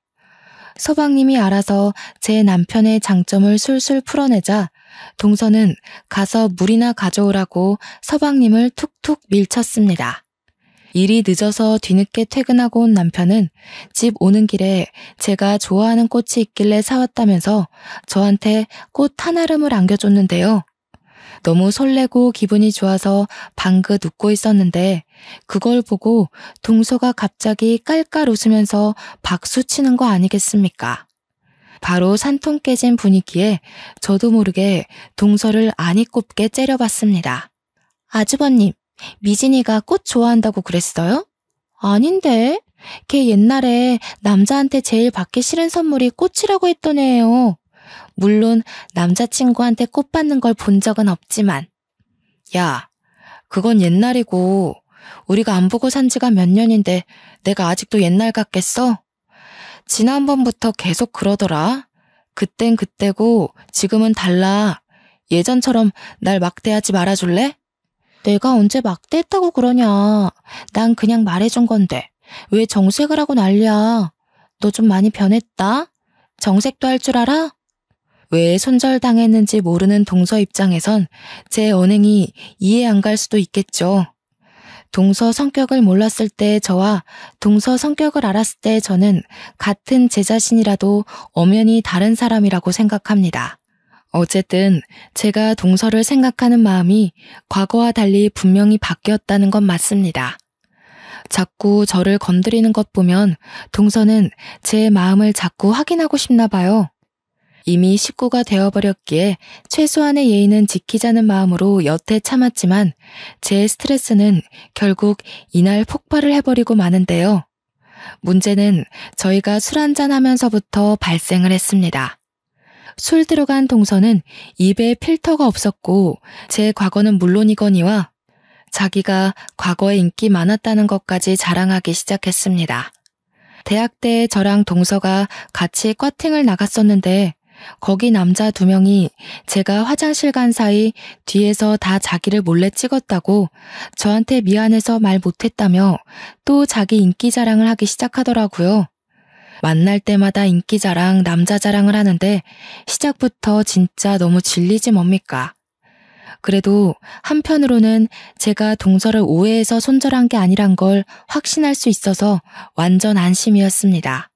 서방님이 알아서 제 남편의 장점을 술술 풀어내자 동서는 가서 물이나 가져오라고 서방님을 툭툭 밀쳤습니다. 일이 늦어서 뒤늦게 퇴근하고 온 남편은 집 오는 길에 제가 좋아하는 꽃이 있길래 사왔다면서 저한테 꽃 한 알음을 안겨줬는데요. 너무 설레고 기분이 좋아서 방긋 웃고 있었는데 그걸 보고 동서가 갑자기 깔깔 웃으면서 박수 치는 거 아니겠습니까? 바로 산통 깨진 분위기에 저도 모르게 동서를 아니 꼽게 째려봤습니다. 아주버님, 미진이가 꽃 좋아한다고 그랬어요? 아닌데. 걔 옛날에 남자한테 제일 받기 싫은 선물이 꽃이라고 했던 애예요. 물론 남자친구한테 꽃 받는 걸 본 적은 없지만. 야, 그건 옛날이고 우리가 안 보고 산 지가 몇 년인데 내가 아직도 옛날 같겠어? 지난번부터 계속 그러더라. 그땐 그때고 지금은 달라. 예전처럼 날 막대하지 말아줄래? 내가 언제 막대했다고 그러냐. 난 그냥 말해준 건데 왜 정색을 하고 난리야. 너 좀 많이 변했다. 정색도 할 줄 알아? 왜 손절당했는지 모르는 동서 입장에선 제 언행이 이해 안 갈 수도 있겠죠. 동서 성격을 몰랐을 때 저와 동서 성격을 알았을 때 저는 같은 제 자신이라도 엄연히 다른 사람이라고 생각합니다. 어쨌든 제가 동서를 생각하는 마음이 과거와 달리 분명히 바뀌었다는 건 맞습니다. 자꾸 저를 건드리는 것 보면 동서는 제 마음을 자꾸 확인하고 싶나 봐요. 이미 식구가 되어버렸기에 최소한의 예의는 지키자는 마음으로 여태 참았지만 제 스트레스는 결국 이날 폭발을 해버리고 마는데요. 문제는 저희가 술 한잔 하면서부터 발생을 했습니다. 술 들어간 동서는 입에 필터가 없었고 제 과거는 물론이거니와 자기가 과거에 인기 많았다는 것까지 자랑하기 시작했습니다. 대학 때 저랑 동서가 같이 꽈팅을 나갔었는데 거기 남자 2명이 제가 화장실 간 사이 뒤에서 다 자기를 몰래 찍었다고 저한테 미안해서 말 못했다며 또 자기 인기 자랑을 하기 시작하더라고요. 만날 때마다 인기 자랑, 남자 자랑을 하는데 시작부터 진짜 너무 질리지 뭡니까? 그래도 한편으로는 제가 동서를 오해해서 손절한 게 아니란 걸 확신할 수 있어서 완전 안심이었습니다.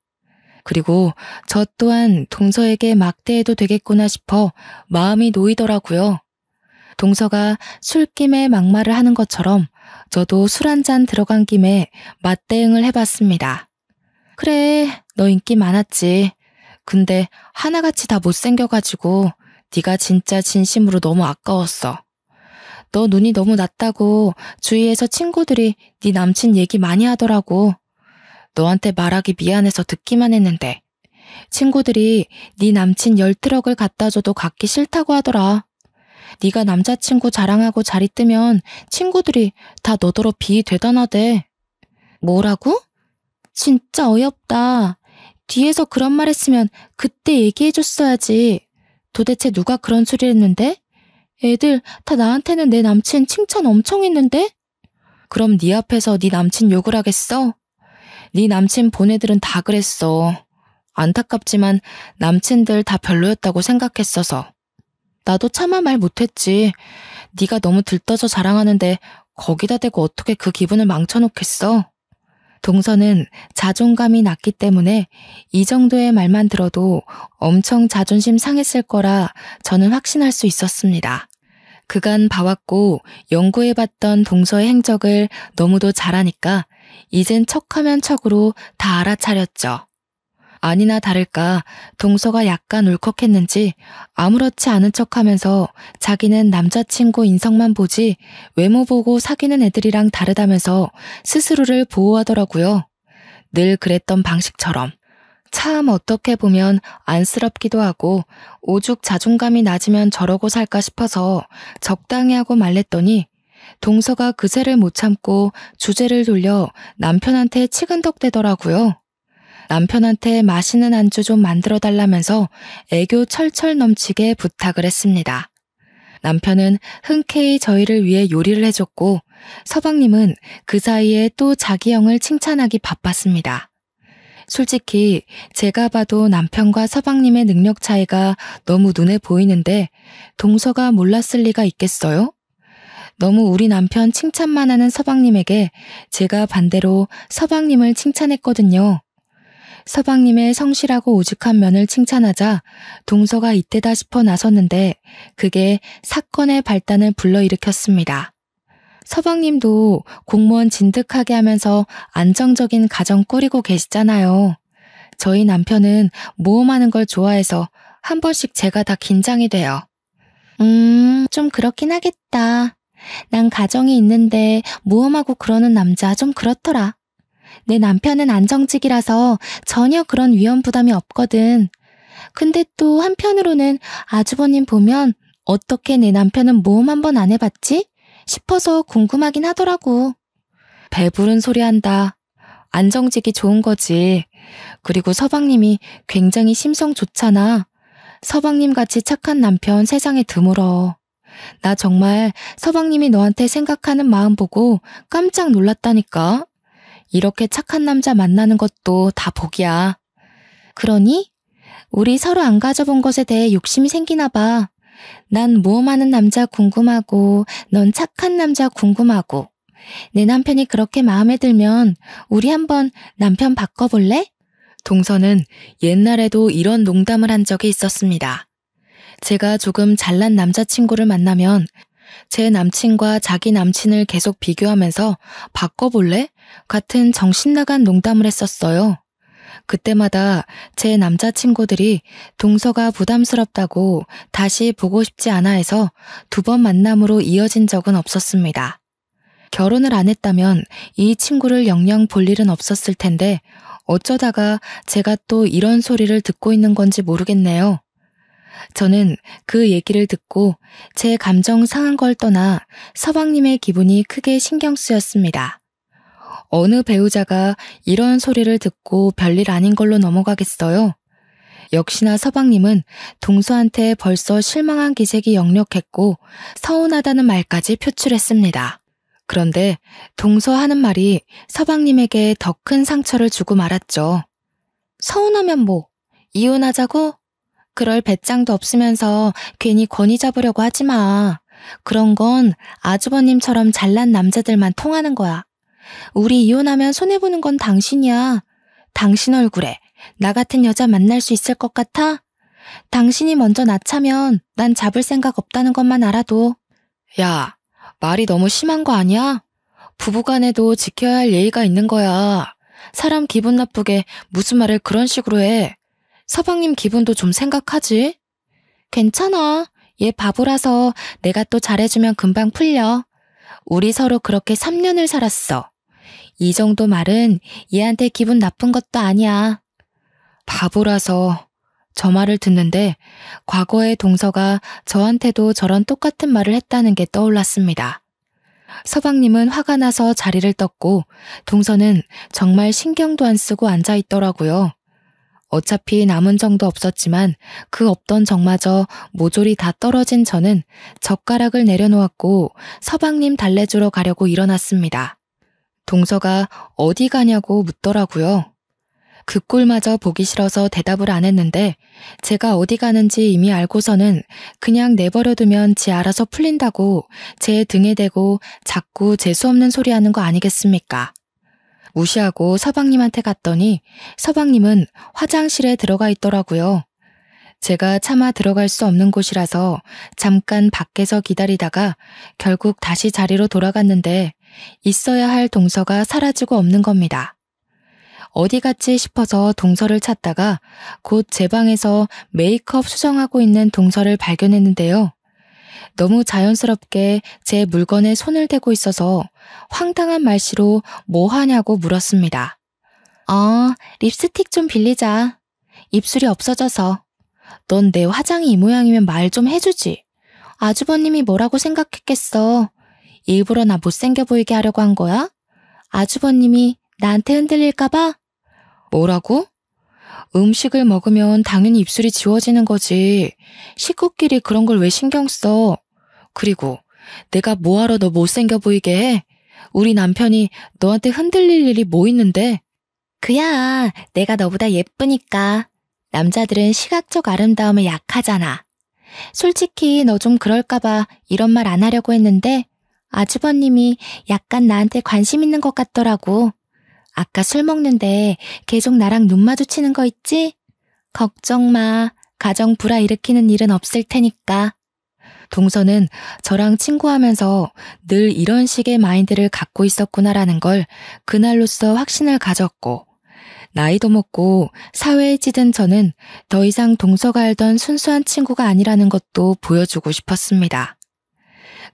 그리고 저 또한 동서에게 막대해도 되겠구나 싶어 마음이 놓이더라고요. 동서가 술김에 막말을 하는 것처럼 저도 술 한잔 들어간 김에 맞대응을 해봤습니다. 그래, 너 인기 많았지. 근데 하나같이 다 못생겨가지고 네가 진짜 진심으로 너무 아까웠어. 너 눈이 너무 낮다고 주위에서 친구들이 네 남친 얘기 많이 하더라고. 너한테 말하기 미안해서 듣기만 했는데. 친구들이 네 남친 10트럭을 갖다 줘도 갖기 싫다고 하더라. 네가 남자친구 자랑하고 자리 뜨면 친구들이 다 너더러 비대단하대. 뭐라고? 진짜 어이없다. 뒤에서 그런 말 했으면 그때 얘기해줬어야지. 도대체 누가 그런 소리를 했는데? 애들 다 나한테는 내 남친 칭찬 엄청 했는데? 그럼 네 앞에서 네 남친 욕을 하겠어? 네 남친 본 애들은 다 그랬어. 안타깝지만 남친들 다 별로였다고 생각했어서. 나도 차마 말 못했지. 네가 너무 들떠서 자랑하는데 거기다 대고 어떻게 그 기분을 망쳐놓겠어? 동서는 자존감이 낮기 때문에 이 정도의 말만 들어도 엄청 자존심 상했을 거라 저는 확신할 수 있었습니다. 그간 봐왔고 연구해봤던 동서의 행적을 너무도 잘하니까 이젠 척하면 척으로 다 알아차렸죠. 아니나 다를까 동서가 약간 울컥했는지 아무렇지 않은 척하면서 자기는 남자친구 인성만 보지 외모 보고 사귀는 애들이랑 다르다면서 스스로를 보호하더라고요. 늘 그랬던 방식처럼. 참 어떻게 보면 안쓰럽기도 하고 오죽 자존감이 낮으면 저러고 살까 싶어서 적당히 하고 말랬더니 동서가 그새를 못 참고 주제를 돌려 남편한테 치근덕대더라고요. 남편한테 맛있는 안주 좀 만들어달라면서 애교 철철 넘치게 부탁을 했습니다. 남편은 흔쾌히 저희를 위해 요리를 해줬고 서방님은 그 사이에 또 자기 형을 칭찬하기 바빴습니다. 솔직히 제가 봐도 남편과 서방님의 능력 차이가 너무 눈에 보이는데 동서가 몰랐을 리가 있겠어요? 너무 우리 남편 칭찬만 하는 서방님에게 제가 반대로 서방님을 칭찬했거든요. 서방님의 성실하고 오죽한 면을 칭찬하자 동서가 이때다 싶어 나섰는데 그게 사건의 발단을 불러일으켰습니다. 서방님도 공무원 진득하게 하면서 안정적인 가정 꾸리고 계시잖아요. 저희 남편은 모험하는 걸 좋아해서 한 번씩 제가 다 긴장이 돼요. 좀 그렇긴 하겠다. 난 가정이 있는데 모험하고 그러는 남자 좀 그렇더라. 내 남편은 안정직이라서 전혀 그런 위험 부담이 없거든. 근데 또 한편으로는 아주버님 보면 어떻게 내 남편은 모험 한번 안 해봤지? 싶어서 궁금하긴 하더라고. 배부른 소리 한다. 안정직이 좋은 거지. 그리고 서방님이 굉장히 심성 좋잖아. 서방님같이 착한 남편 세상에 드물어. 나 정말 서방님이 너한테 생각하는 마음 보고 깜짝 놀랐다니까. 이렇게 착한 남자 만나는 것도 다 복이야. 그러니? 우리 서로 안 가져본 것에 대해 욕심이 생기나 봐. 난 모험하는 남자 궁금하고 넌 착한 남자 궁금하고. 내 남편이 그렇게 마음에 들면 우리 한번 남편 바꿔볼래? 동서는 옛날에도 이런 농담을 한 적이 있었습니다. 제가 조금 잘난 남자친구를 만나면 제 남친과 자기 남친을 계속 비교하면서 바꿔볼래? 같은 정신나간 농담을 했었어요. 그때마다 제 남자친구들이 동서가 부담스럽다고 다시 보고 싶지 않아 해서 2번 만남으로 이어진 적은 없었습니다. 결혼을 안 했다면 이 친구를 영영 볼 일은 없었을 텐데 어쩌다가 제가 또 이런 소리를 듣고 있는 건지 모르겠네요. 저는 그 얘기를 듣고 제 감정 상한 걸 떠나 서방님의 기분이 크게 신경 쓰였습니다. 어느 배우자가 이런 소리를 듣고 별일 아닌 걸로 넘어가겠어요? 역시나 서방님은 동서한테 벌써 실망한 기색이 역력했고 서운하다는 말까지 표출했습니다. 그런데 동서 하는 말이 서방님에게 더 큰 상처를 주고 말았죠. 서운하면 뭐? 이혼하자고? 그럴 배짱도 없으면서 괜히 권위 잡으려고 하지 마. 그런 건 아주버님처럼 잘난 남자들만 통하는 거야. 우리 이혼하면 손해보는 건 당신이야. 당신 얼굴에 나 같은 여자 만날 수 있을 것 같아? 당신이 먼저 낳자면 난 잡을 생각 없다는 것만 알아도. 야, 말이 너무 심한 거 아니야? 부부간에도 지켜야 할 예의가 있는 거야. 사람 기분 나쁘게 무슨 말을 그런 식으로 해. 서방님 기분도 좀 생각하지? 괜찮아. 얘 바보라서 내가 또 잘해주면 금방 풀려. 우리 서로 그렇게 3년을 살았어. 이 정도 말은 얘한테 기분 나쁜 것도 아니야. 바보라서. 저 말을 듣는데 과거의 동서가 저한테도 저런 똑같은 말을 했다는 게 떠올랐습니다. 서방님은 화가 나서 자리를 떴고 동서는 정말 신경도 안 쓰고 앉아 있더라고요. 어차피 남은 정도 없었지만 그 없던 정마저 모조리 다 떨어진 저는 젓가락을 내려놓았고 서방님 달래주러 가려고 일어났습니다. 동서가 어디 가냐고 묻더라고요. 그 꼴마저 보기 싫어서 대답을 안 했는데 제가 어디 가는지 이미 알고서는 그냥 내버려두면 지 알아서 풀린다고 제 등에 대고 자꾸 재수없는 소리 하는 거 아니겠습니까? 무시하고 서방님한테 갔더니 서방님은 화장실에 들어가 있더라고요. 제가 차마 들어갈 수 없는 곳이라서 잠깐 밖에서 기다리다가 결국 다시 자리로 돌아갔는데 있어야 할 동서가 사라지고 없는 겁니다. 어디 갔지 싶어서 동서를 찾다가 곧 제 방에서 메이크업 수정하고 있는 동서를 발견했는데요. 너무 자연스럽게 제 물건에 손을 대고 있어서 황당한 말씨로 뭐 하냐고 물었습니다. 립스틱 좀 빌리자. 입술이 없어져서. 넌 내 화장이 이 모양이면 말 좀 해주지. 아주버님이 뭐라고 생각했겠어. 일부러 나 못생겨 보이게 하려고 한 거야? 아주버님이 나한테 흔들릴까봐? 뭐라고? 음식을 먹으면 당연히 입술이 지워지는 거지. 식구끼리 그런 걸 왜 신경 써? 그리고 내가 뭐하러 너 못생겨 보이게 해? 우리 남편이 너한테 흔들릴 일이 뭐 있는데? 그야 내가 너보다 예쁘니까. 남자들은 시각적 아름다움에 약하잖아. 솔직히 너 좀 그럴까봐 이런 말 안 하려고 했는데 아주버님이 약간 나한테 관심 있는 것 같더라고. 아까 술 먹는데 계속 나랑 눈 마주치는 거 있지? 걱정 마. 가정 불화일으키는 일은 없을 테니까. 동서는 저랑 친구하면서 늘 이런 식의 마인드를 갖고 있었구나라는 걸 그날로써 확신을 가졌고 나이도 먹고 사회에 찌든 저는 더 이상 동서가 알던 순수한 친구가 아니라는 것도 보여주고 싶었습니다.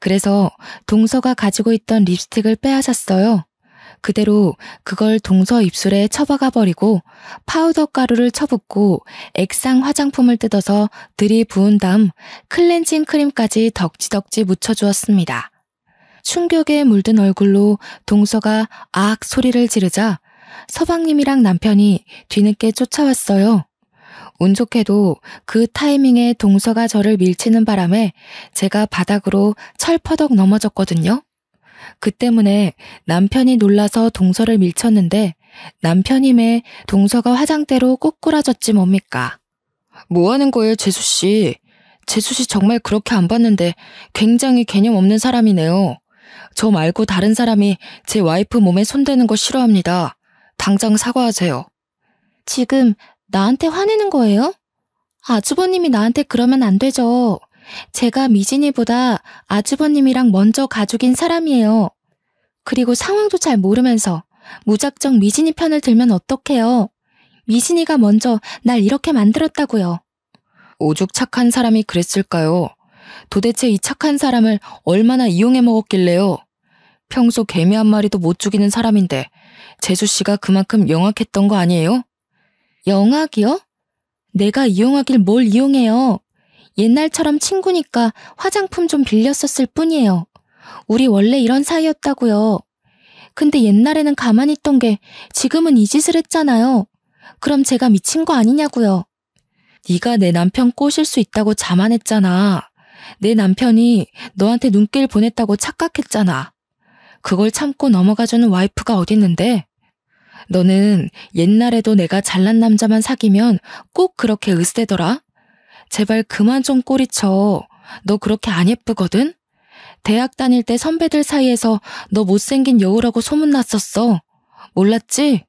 그래서 동서가 가지고 있던 립스틱을 빼앗았어요. 그대로 그걸 동서 입술에 쳐박아 버리고 파우더 가루를 쳐붓고 액상 화장품을 뜯어서 들이부은 다음 클렌징 크림까지 덕지덕지 묻혀주었습니다. 충격에 물든 얼굴로 동서가 악 소리를 지르자 서방님이랑 남편이 뒤늦게 쫓아왔어요. 운 좋게도 그 타이밍에 동서가 저를 밀치는 바람에 제가 바닥으로 철퍼덕 넘어졌거든요. 그 때문에 남편이 놀라서 동서를 밀쳤는데 남편임에 동서가 화장대로 꼬꾸라졌지 뭡니까. 뭐 하는 거예요, 재수씨? 재수씨 정말 그렇게 안 봤는데 굉장히 개념 없는 사람이네요. 저 말고 다른 사람이 제 와이프 몸에 손대는 거 싫어합니다. 당장 사과하세요. 지금 나한테 화내는 거예요? 아주버님이 나한테 그러면 안 되죠. 제가 미진이보다 아주버님이랑 먼저 가족인 사람이에요. 그리고 상황도 잘 모르면서 무작정 미진이 편을 들면 어떡해요. 미진이가 먼저 날 이렇게 만들었다고요. 오죽 착한 사람이 그랬을까요? 도대체 이 착한 사람을 얼마나 이용해 먹었길래요. 평소 개미 한 마리도 못 죽이는 사람인데 재수씨가 그만큼 영악했던 거 아니에요? 영악이요? 내가 이용하길 뭘 이용해요. 옛날처럼 친구니까 화장품 좀 빌렸었을 뿐이에요. 우리 원래 이런 사이였다고요. 근데 옛날에는 가만히 있던 게 지금은 이 짓을 했잖아요. 그럼 제가 미친 거 아니냐고요. 네가 내 남편 꼬실 수 있다고 자만했잖아. 내 남편이 너한테 눈길 보냈다고 착각했잖아. 그걸 참고 넘어가주는 와이프가 어딨는데? 너는 옛날에도 내가 잘난 남자만 사귀면 꼭 그렇게 으스대더라? 제발 그만 좀 꼬리쳐. 너 그렇게 안 예쁘거든? 대학 다닐 때 선배들 사이에서 너 못생긴 여우라고 소문났었어. 몰랐지?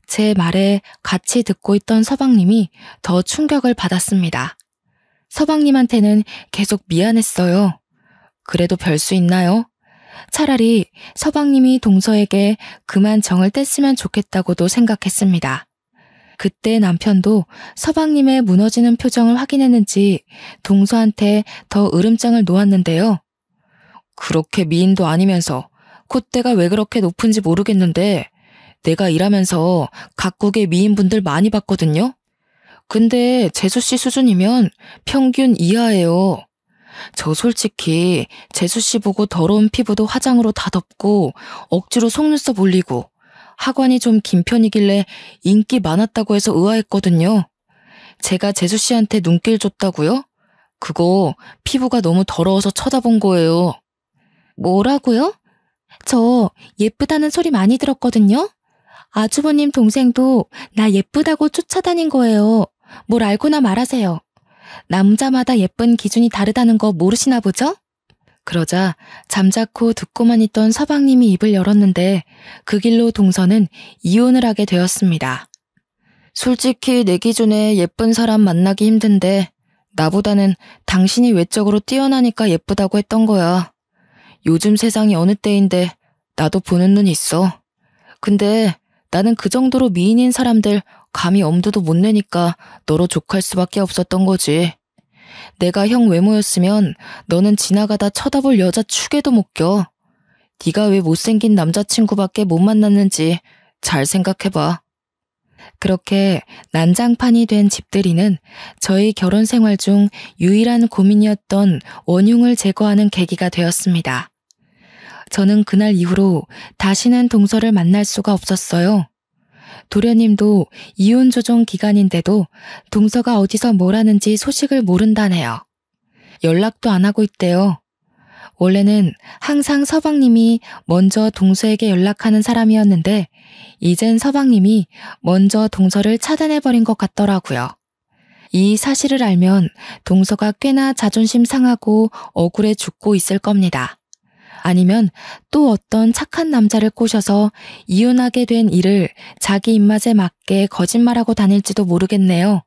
제 말에 같이 듣고 있던 서방님이 더 충격을 받았습니다. 서방님한테는 계속 미안했어요. 그래도 별 수 있나요? 차라리 서방님이 동서에게 그만 정을 뗐으면 좋겠다고도 생각했습니다. 그때 남편도 서방님의 무너지는 표정을 확인했는지 동서한테 더 으름장을 놓았는데요. 그렇게 미인도 아니면서 콧대가 왜 그렇게 높은지 모르겠는데 내가 일하면서 각국의 미인분들 많이 봤거든요. 근데 재수 씨 수준이면 평균 이하예요. 저 솔직히 재수 씨 보고 더러운 피부도 화장으로 다 덮고 억지로 속눈썹 올리고 하관이 좀 긴 편이길래 인기 많았다고 해서 의아했거든요. 제가 재수 씨한테 눈길 줬다고요? 그거 피부가 너무 더러워서 쳐다본 거예요. 뭐라고요? 저 예쁘다는 소리 많이 들었거든요. 아주버님 동생도 나 예쁘다고 쫓아다닌 거예요. 뭘 알고나 말하세요. 남자마다 예쁜 기준이 다르다는 거 모르시나 보죠? 그러자 잠자코 듣고만 있던 서방님이 입을 열었는데 그 길로 동서는 이혼을 하게 되었습니다. 솔직히 내 기준에 예쁜 사람 만나기 힘든데 나보다는 당신이 외적으로 뛰어나니까 예쁘다고 했던 거야. 요즘 세상이 어느 때인데 나도 보는 눈이 있어. 근데 나는 그 정도로 미인인 사람들 감히 엄두도 못 내니까 너로 족할 수밖에 없었던 거지. 내가 형 외모였으면 너는 지나가다 쳐다볼 여자 축에도 못 껴. 네가 왜 못생긴 남자친구밖에 못 만났는지 잘 생각해봐. 그렇게 난장판이 된 집들이는 저희 결혼 생활 중 유일한 고민이었던 원흉을 제거하는 계기가 되었습니다. 저는 그날 이후로 다시는 동서를 만날 수가 없었어요. 도련님도 이혼 조정 기간인데도 동서가 어디서 뭘 하는지 소식을 모른다네요. 연락도 안 하고 있대요. 원래는 항상 서방님이 먼저 동서에게 연락하는 사람이었는데 이젠 서방님이 먼저 동서를 차단해버린 것 같더라고요. 이 사실을 알면 동서가 꽤나 자존심 상하고 억울해 죽고 있을 겁니다. 아니면 또 어떤 착한 남자를 꼬셔서 이혼하게 된 일을 자기 입맛에 맞게 거짓말하고 다닐지도 모르겠네요.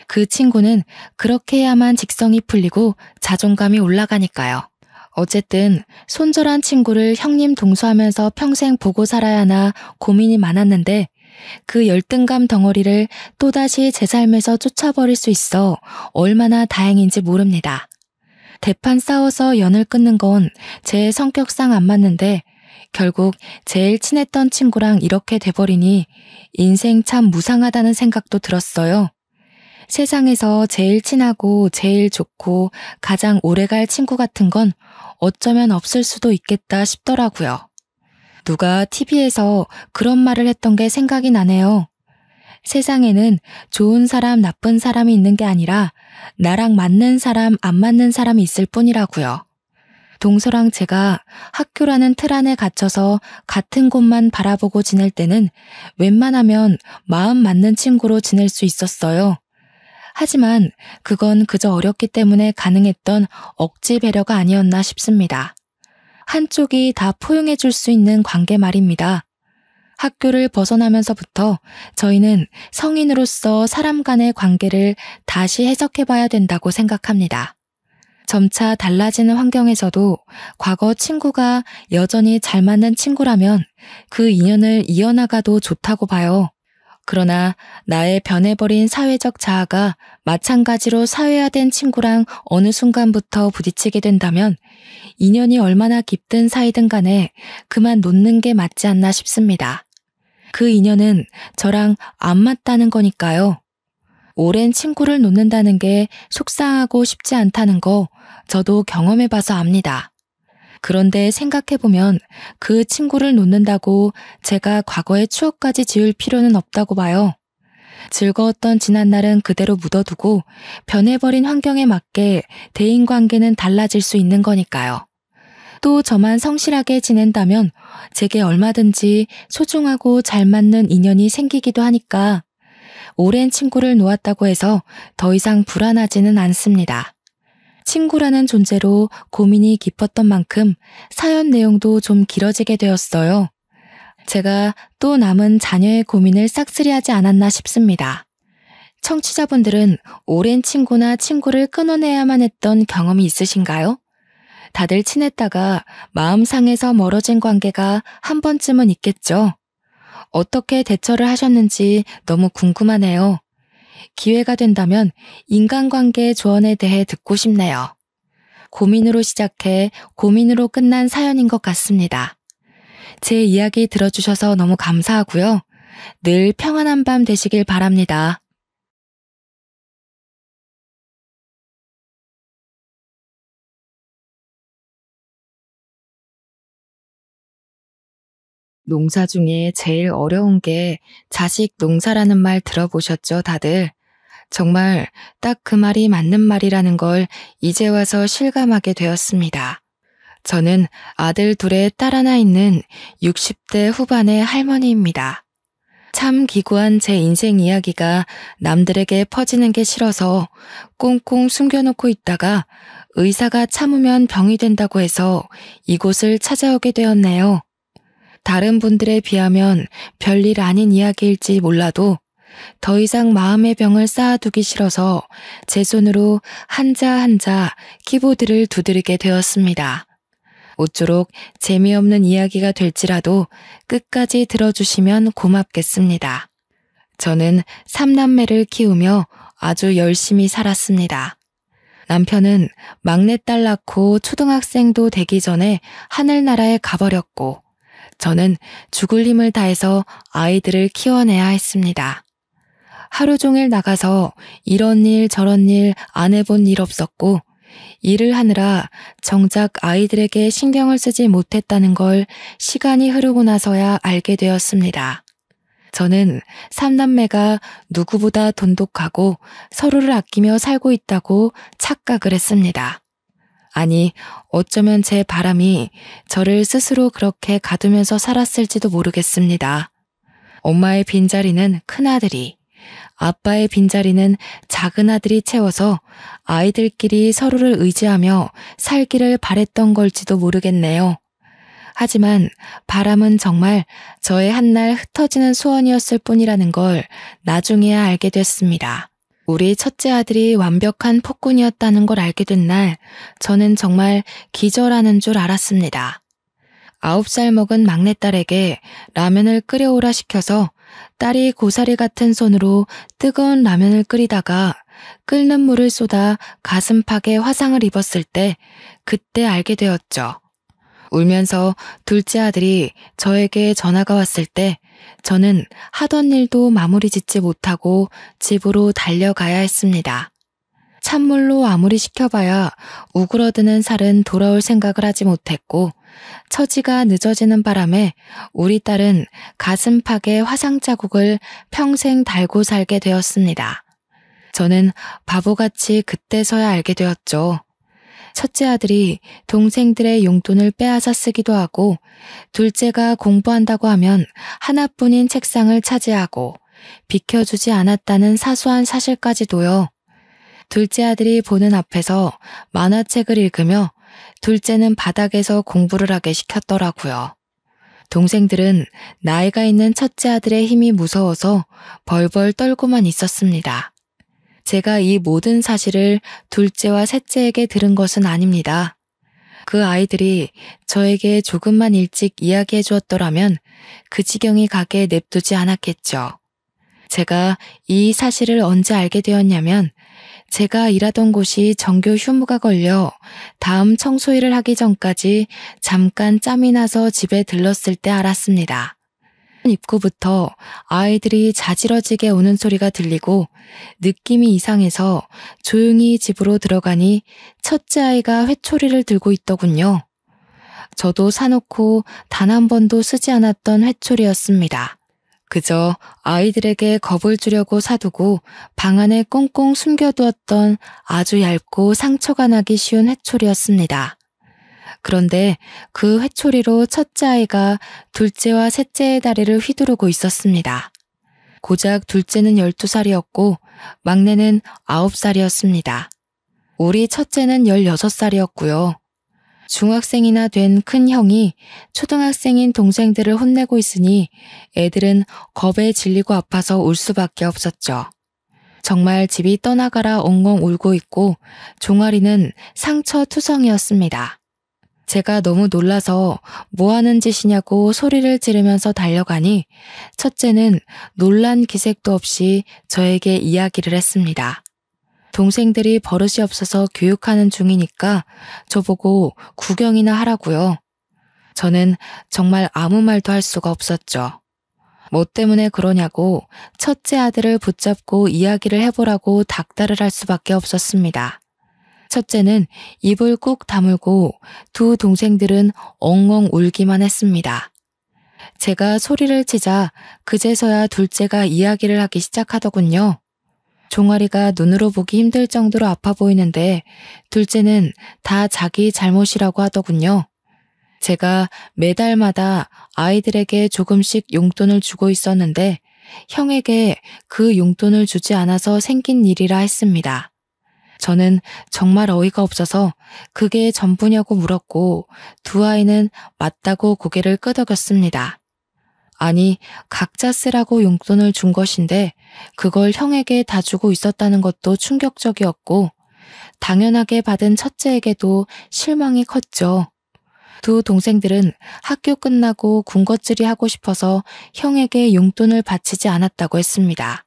그 친구는 그렇게 해야만 직성이 풀리고 자존감이 올라가니까요. 어쨌든 손절한 친구를 형님 동수하면서 평생 보고 살아야 하나 고민이 많았는데 그 열등감 덩어리를 또다시 제 삶에서 쫓아버릴 수 있어 얼마나 다행인지 모릅니다. 대판 싸워서 연을 끊는 건 제 성격상 안 맞는데 결국 제일 친했던 친구랑 이렇게 돼버리니 인생 참 무상하다는 생각도 들었어요. 세상에서 제일 친하고 제일 좋고 가장 오래갈 친구 같은 건 어쩌면 없을 수도 있겠다 싶더라고요. 누가 TV에서 그런 말을 했던 게 생각이 나네요. 세상에는 좋은 사람, 나쁜 사람이 있는 게 아니라 나랑 맞는 사람, 안 맞는 사람이 있을 뿐이라고요. 동서랑 제가 학교라는 틀 안에 갇혀서 같은 곳만 바라보고 지낼 때는 웬만하면 마음 맞는 친구로 지낼 수 있었어요. 하지만 그건 그저 어렸기 때문에 가능했던 억지 배려가 아니었나 싶습니다. 한쪽이 다 포용해 줄 수 있는 관계 말입니다. 학교를 벗어나면서부터 저희는 성인으로서 사람 간의 관계를 다시 해석해봐야 된다고 생각합니다. 점차 달라지는 환경에서도 과거 친구가 여전히 잘 맞는 친구라면 그 인연을 이어나가도 좋다고 봐요. 그러나 나의 변해버린 사회적 자아가 마찬가지로 사회화된 친구랑 어느 순간부터 부딪히게 된다면 인연이 얼마나 깊든 사이든 간에 그만 놓는 게 맞지 않나 싶습니다. 그 인연은 저랑 안 맞다는 거니까요. 오랜 친구를 놓는다는 게 속상하고 쉽지 않다는 거 저도 경험해봐서 압니다. 그런데 생각해보면 그 친구를 놓는다고 제가 과거의 추억까지 지울 필요는 없다고 봐요. 즐거웠던 지난날은 그대로 묻어두고 변해버린 환경에 맞게 대인관계는 달라질 수 있는 거니까요. 또 저만 성실하게 지낸다면 제게 얼마든지 소중하고 잘 맞는 인연이 생기기도 하니까 오랜 친구를 놓았다고 해서 더 이상 불안하지는 않습니다. 친구라는 존재로 고민이 깊었던 만큼 사연 내용도 좀 길어지게 되었어요. 제가 또 남은 자녀의 고민을 싹쓸이하지 않았나 싶습니다. 청취자분들은 오랜 친구나 친구를 끊어내야만 했던 경험이 있으신가요? 다들 친했다가 마음 상해서 멀어진 관계가 한 번쯤은 있겠죠. 어떻게 대처를 하셨는지 너무 궁금하네요. 기회가 된다면 인간관계 조언에 대해 듣고 싶네요. 고민으로 시작해 고민으로 끝난 사연인 것 같습니다. 제 이야기 들어주셔서 너무 감사하고요. 늘 평안한 밤 되시길 바랍니다. 농사 중에 제일 어려운 게 자식 농사라는 말 들어보셨죠, 다들? 정말 딱 그 말이 맞는 말이라는 걸 이제 와서 실감하게 되었습니다. 저는 아들 둘에 딸 하나 있는 60대 후반의 할머니입니다. 참 기구한 제 인생 이야기가 남들에게 퍼지는 게 싫어서 꽁꽁 숨겨놓고 있다가 의사가 참으면 병이 된다고 해서 이곳을 찾아오게 되었네요. 다른 분들에 비하면 별일 아닌 이야기일지 몰라도 더 이상 마음의 병을 쌓아두기 싫어서 제 손으로 한자 한자 키보드를 두드리게 되었습니다. 모쪼록 재미없는 이야기가 될지라도 끝까지 들어주시면 고맙겠습니다. 저는 3남매를 키우며 아주 열심히 살았습니다. 남편은 막내딸 낳고 초등학생도 되기 전에 하늘나라에 가버렸고 저는 죽을 힘을 다해서 아이들을 키워내야 했습니다. 하루 종일 나가서 이런 일 저런 일 안 해본 일 없었고 일을 하느라 정작 아이들에게 신경을 쓰지 못했다는 걸 시간이 흐르고 나서야 알게 되었습니다. 저는 3남매가 누구보다 돈독하고 서로를 아끼며 살고 있다고 착각을 했습니다. 아니, 어쩌면 제 바람이 저를 스스로 그렇게 가두면서 살았을지도 모르겠습니다. 엄마의 빈자리는 큰아들이, 아빠의 빈자리는 작은 아들이 채워서 아이들끼리 서로를 의지하며 살기를 바랬던 걸지도 모르겠네요. 하지만 바람은 정말 저의 한날 흩어지는 소원이었을 뿐이라는 걸 나중에야 알게 됐습니다. 우리 첫째 아들이 완벽한 폭군이었다는 걸 알게 된 날, 저는 정말 기절하는 줄 알았습니다. 9살 먹은 막내딸에게 라면을 끓여오라 시켜서 딸이 고사리 같은 손으로 뜨거운 라면을 끓이다가 끓는 물을 쏟아 가슴팍에 화상을 입었을 때 그때 알게 되었죠. 울면서 둘째 아들이 저에게 전화가 왔을 때 저는 하던 일도 마무리 짓지 못하고 집으로 달려가야 했습니다. 찬물로 아무리 식혀봐야 우그러드는 살은 돌아올 생각을 하지 못했고 처지가 늦어지는 바람에 우리 딸은 가슴팍에 화상 자국을 평생 달고 살게 되었습니다. 저는 바보같이 그때서야 알게 되었죠. 첫째 아들이 동생들의 용돈을 빼앗아 쓰기도 하고 둘째가 공부한다고 하면 하나뿐인 책상을 차지하고 비켜주지 않았다는 사소한 사실까지도요. 둘째 아들이 보는 앞에서 만화책을 읽으며 둘째는 바닥에서 공부를 하게 시켰더라고요. 동생들은 나이가 있는 첫째 아들의 힘이 무서워서 벌벌 떨고만 있었습니다. 제가 이 모든 사실을 둘째와 셋째에게 들은 것은 아닙니다. 그 아이들이 저에게 조금만 일찍 이야기해 주었더라면 그 지경이 가게 냅두지 않았겠죠. 제가 이 사실을 언제 알게 되었냐면 제가 일하던 곳이 정규 휴무가 걸려 다음 청소일을 하기 전까지 잠깐 짬이 나서 집에 들렀을 때 알았습니다. 입구부터 아이들이 자지러지게 우는 소리가 들리고 느낌이 이상해서 조용히 집으로 들어가니 첫째 아이가 회초리를 들고 있더군요. 저도 사놓고 단 한 번도 쓰지 않았던 회초리였습니다. 그저 아이들에게 겁을 주려고 사두고 방 안에 꽁꽁 숨겨두었던 아주 얇고 상처가 나기 쉬운 회초리였습니다. 그런데 그 회초리로 첫째 아이가 둘째와 셋째의 다리를 휘두르고 있었습니다. 고작 둘째는 12살이었고 막내는 9살이었습니다. 우리 첫째는 16살이었고요. 중학생이나 된 큰 형이 초등학생인 동생들을 혼내고 있으니 애들은 겁에 질리고 아파서 울 수밖에 없었죠. 정말 집이 떠나가라 엉엉 울고 있고 종아리는 상처투성이었습니다. 제가 너무 놀라서 뭐 하는 짓이냐고 소리를 지르면서 달려가니 첫째는 놀란 기색도 없이 저에게 이야기를 했습니다. 동생들이 버릇이 없어서 교육하는 중이니까 저보고 구경이나 하라고요. 저는 정말 아무 말도 할 수가 없었죠. 뭐 때문에 그러냐고 첫째 아들을 붙잡고 이야기를 해보라고 닥달을 할 수밖에 없었습니다. 첫째는 입을 꾹 다물고 두 동생들은 엉엉 울기만 했습니다. 제가 소리를 치자 그제서야 둘째가 이야기를 하기 시작하더군요. 종아리가 눈으로 보기 힘들 정도로 아파 보이는데 둘째는 다 자기 잘못이라고 하더군요. 제가 매달마다 아이들에게 조금씩 용돈을 주고 있었는데 형에게 그 용돈을 주지 않아서 생긴 일이라 했습니다. 저는 정말 어이가 없어서 그게 전부냐고 물었고 두 아이는 맞다고 고개를 끄덕였습니다. 아니, 각자 쓰라고 용돈을 준 것인데 그걸 형에게 다 주고 있었다는 것도 충격적이었고 당연하게 받은 첫째에게도 실망이 컸죠. 두 동생들은 학교 끝나고 군것질이 하고 싶어서 형에게 용돈을 바치지 않았다고 했습니다.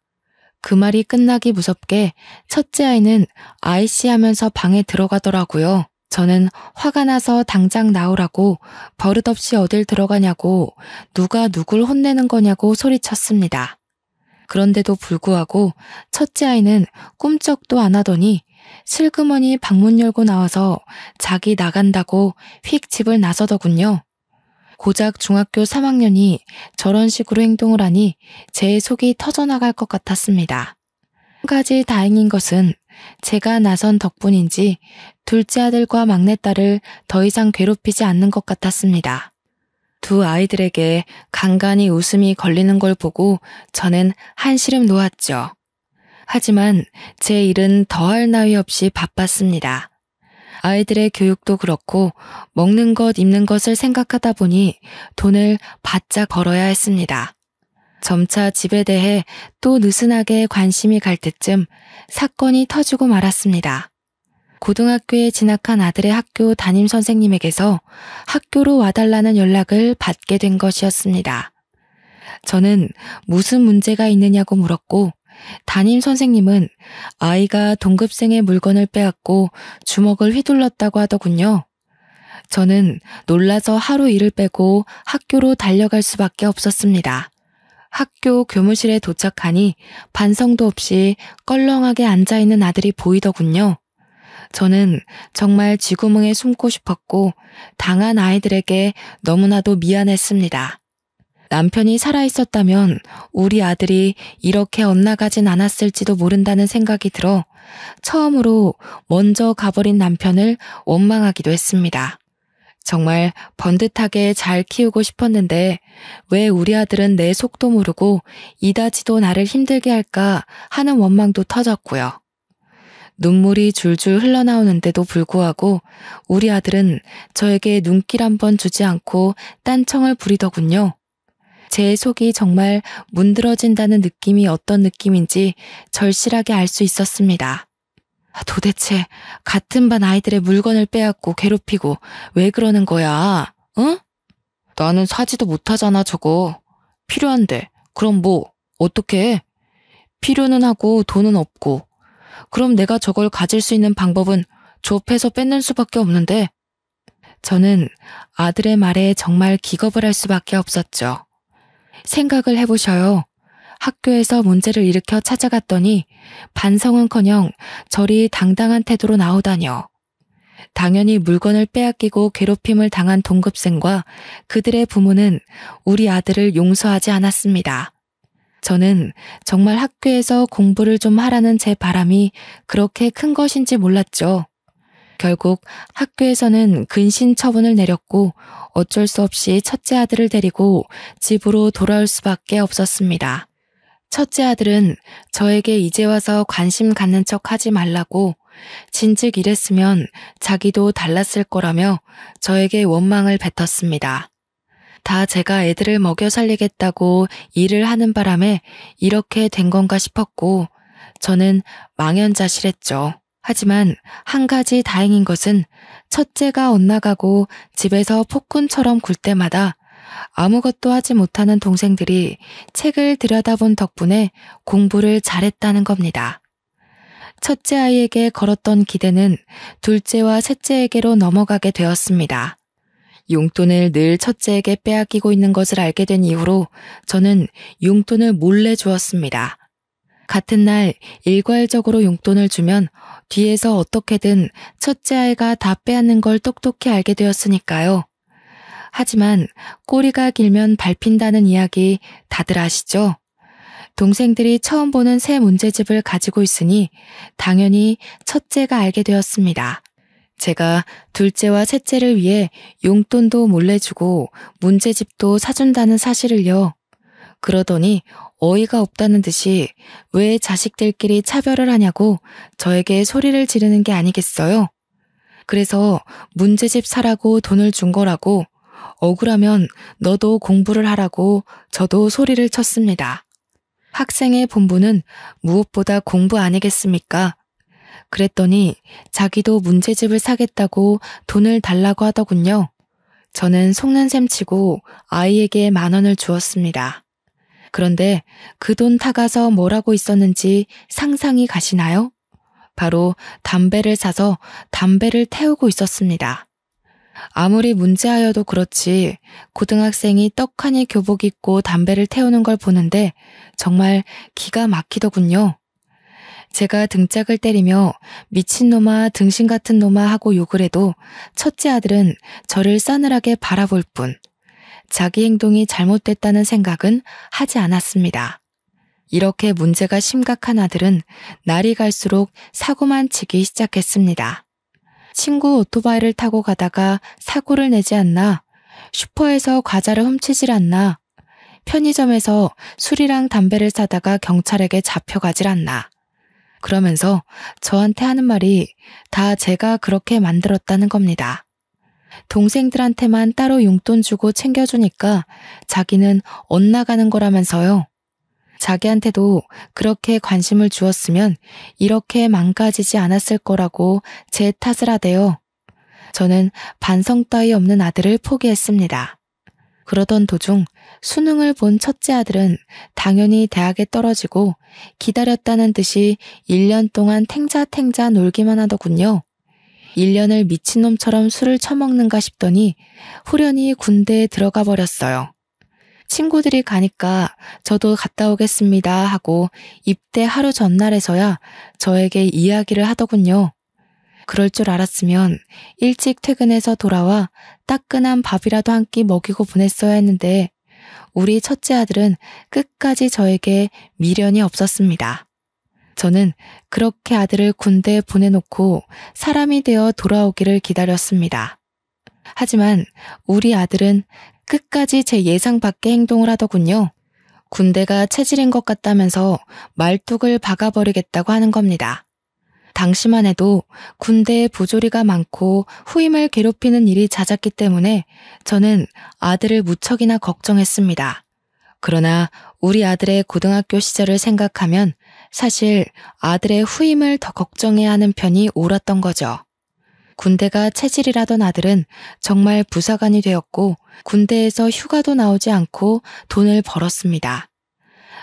그 말이 끝나기 무섭게 첫째 아이는 아이씨 하면서 방에 들어가더라고요. 저는 화가 나서 당장 나오라고 버릇없이 어딜 들어가냐고 누가 누굴 혼내는 거냐고 소리쳤습니다. 그런데도 불구하고 첫째 아이는 꿈쩍도 안 하더니 슬그머니 방문 열고 나와서 자기 나간다고 휙 집을 나서더군요. 고작 중학교 3학년이 저런 식으로 행동을 하니 제 속이 터져나갈 것 같았습니다. 한 가지 다행인 것은 제가 나선 덕분인지 둘째 아들과 막내딸을 더 이상 괴롭히지 않는 것 같았습니다. 두 아이들에게 간간히 웃음이 걸리는 걸 보고 저는 한시름 놓았죠. 하지만 제 일은 더할 나위 없이 바빴습니다. 아이들의 교육도 그렇고 먹는 것, 입는 것을 생각하다 보니 돈을 바짝 벌어야 했습니다. 점차 집에 대해 또 느슨하게 관심이 갈 때쯤 사건이 터지고 말았습니다. 고등학교에 진학한 아들의 학교 담임 선생님에게서 학교로 와달라는 연락을 받게 된 것이었습니다. 저는 무슨 문제가 있느냐고 물었고 담임 선생님은 아이가 동급생의 물건을 빼앗고 주먹을 휘둘렀다고 하더군요. 저는 놀라서 하루 일을 빼고 학교로 달려갈 수밖에 없었습니다. 학교 교무실에 도착하니 반성도 없이 껄렁하게 앉아있는 아들이 보이더군요. 저는 정말 쥐구멍에 숨고 싶었고 당한 아이들에게 너무나도 미안했습니다. 남편이 살아있었다면 우리 아들이 이렇게 엇나가진 않았을지도 모른다는 생각이 들어 처음으로 먼저 가버린 남편을 원망하기도 했습니다. 정말 번듯하게 잘 키우고 싶었는데 왜 우리 아들은 내 속도 모르고 이다지도 나를 힘들게 할까 하는 원망도 터졌고요. 눈물이 줄줄 흘러나오는데도 불구하고 우리 아들은 저에게 눈길 한번 주지 않고 딴청을 부리더군요. 제 속이 정말 문드러진다는 느낌이 어떤 느낌인지 절실하게 알 수 있었습니다. 도대체 같은 반 아이들의 물건을 빼앗고 괴롭히고 왜 그러는 거야? 응? 나는 사지도 못하잖아 저거. 필요한데 그럼 뭐 어떡해? 필요는 하고 돈은 없고 그럼 내가 저걸 가질 수 있는 방법은 좁해서 뺏는 수밖에 없는데 저는 아들의 말에 정말 기겁을 할 수밖에 없었죠. 생각을 해보셔요. 학교에서 문제를 일으켜 찾아갔더니 반성은커녕 저리 당당한 태도로 나오다뇨. 당연히 물건을 빼앗기고 괴롭힘을 당한 동급생과 그들의 부모는 우리 아들을 용서하지 않았습니다. 저는 정말 학교에서 공부를 좀 하라는 제 바람이 그렇게 큰 것인지 몰랐죠. 결국 학교에서는 근신 처분을 내렸고 어쩔 수 없이 첫째 아들을 데리고 집으로 돌아올 수밖에 없었습니다. 첫째 아들은 저에게 이제 와서 관심 갖는 척 하지 말라고 진즉 이랬으면 자기도 달랐을 거라며 저에게 원망을 뱉었습니다. 다 제가 애들을 먹여 살리겠다고 일을 하는 바람에 이렇게 된 건가 싶었고 저는 망연자실했죠. 하지만 한 가지 다행인 것은 첫째가 엇나가고 집에서 폭군처럼 굴 때마다 아무것도 하지 못하는 동생들이 책을 들여다본 덕분에 공부를 잘했다는 겁니다. 첫째 아이에게 걸었던 기대는 둘째와 셋째에게로 넘어가게 되었습니다. 용돈을 늘 첫째에게 빼앗기고 있는 것을 알게 된 이후로 저는 용돈을 몰래 주었습니다. 같은 날 일괄적으로 용돈을 주면 뒤에서 어떻게든 첫째 아이가 다 빼앗는 걸 똑똑히 알게 되었으니까요. 하지만 꼬리가 길면 밟힌다는 이야기 다들 아시죠? 동생들이 처음 보는 새 문제집을 가지고 있으니 당연히 첫째가 알게 되었습니다. 제가 둘째와 셋째를 위해 용돈도 몰래 주고 문제집도 사준다는 사실을요. 그러더니 어이가 없다는 듯이 왜 자식들끼리 차별을 하냐고 저에게 소리를 지르는 게 아니겠어요? 그래서 문제집 사라고 돈을 준 거라고, 억울하면 너도 공부를 하라고 저도 소리를 쳤습니다. 학생의 본분은 무엇보다 공부 아니겠습니까? 그랬더니 자기도 문제집을 사겠다고 돈을 달라고 하더군요. 저는 속는 셈 치고 아이에게 10,000원을 주었습니다. 그런데 그 돈 타가서 뭘 하고 있었는지 상상이 가시나요? 바로 담배를 사서 담배를 태우고 있었습니다. 아무리 문제하여도 그렇지 고등학생이 떡하니 교복 입고 담배를 태우는 걸 보는데 정말 기가 막히더군요. 제가 등짝을 때리며 미친놈아 등신 같은 놈아 하고 욕을 해도 첫째 아들은 저를 싸늘하게 바라볼 뿐 자기 행동이 잘못됐다는 생각은 하지 않았습니다. 이렇게 문제가 심각한 아들은 날이 갈수록 사고만 치기 시작했습니다. 친구 오토바이를 타고 가다가 사고를 내지 않나, 슈퍼에서 과자를 훔치질 않나, 편의점에서 술이랑 담배를 사다가 경찰에게 잡혀가질 않나. 그러면서 저한테 하는 말이 다 제가 그렇게 만들었다는 겁니다. 동생들한테만 따로 용돈 주고 챙겨주니까 자기는 엇나가는 거라면서요. 자기한테도 그렇게 관심을 주었으면 이렇게 망가지지 않았을 거라고 제 탓을 하대요. 저는 반성 따위 없는 아들을 포기했습니다. 그러던 도중 수능을 본 첫째 아들은 당연히 대학에 떨어지고 기다렸다는 듯이 1년 동안 탱자탱자 놀기만 하더군요. 1년을 미친놈처럼 술을 처먹는가 싶더니 후련히 군대에 들어가 버렸어요. 친구들이 가니까 저도 갔다 오겠습니다 하고 입대 하루 전날에서야 저에게 이야기를 하더군요. 그럴 줄 알았으면 일찍 퇴근해서 돌아와 따끈한 밥이라도 한 끼 먹이고 보냈어야 했는데 우리 첫째 아들은 끝까지 저에게 미련이 없었습니다. 저는 그렇게 아들을 군대에 보내놓고 사람이 되어 돌아오기를 기다렸습니다. 하지만 우리 아들은 끝까지 제 예상 밖의 행동을 하더군요. 군대가 체질인 것 같다면서 말뚝을 박아버리겠다고 하는 겁니다. 당시만 해도 군대에 부조리가 많고 후임을 괴롭히는 일이 잦았기 때문에 저는 아들을 무척이나 걱정했습니다. 그러나 우리 아들의 고등학교 시절을 생각하면 사실 아들의 후임을 더 걱정해야 하는 편이 옳았던 거죠. 군대가 체질이라던 아들은 정말 부사관이 되었고 군대에서 휴가도 나오지 않고 돈을 벌었습니다.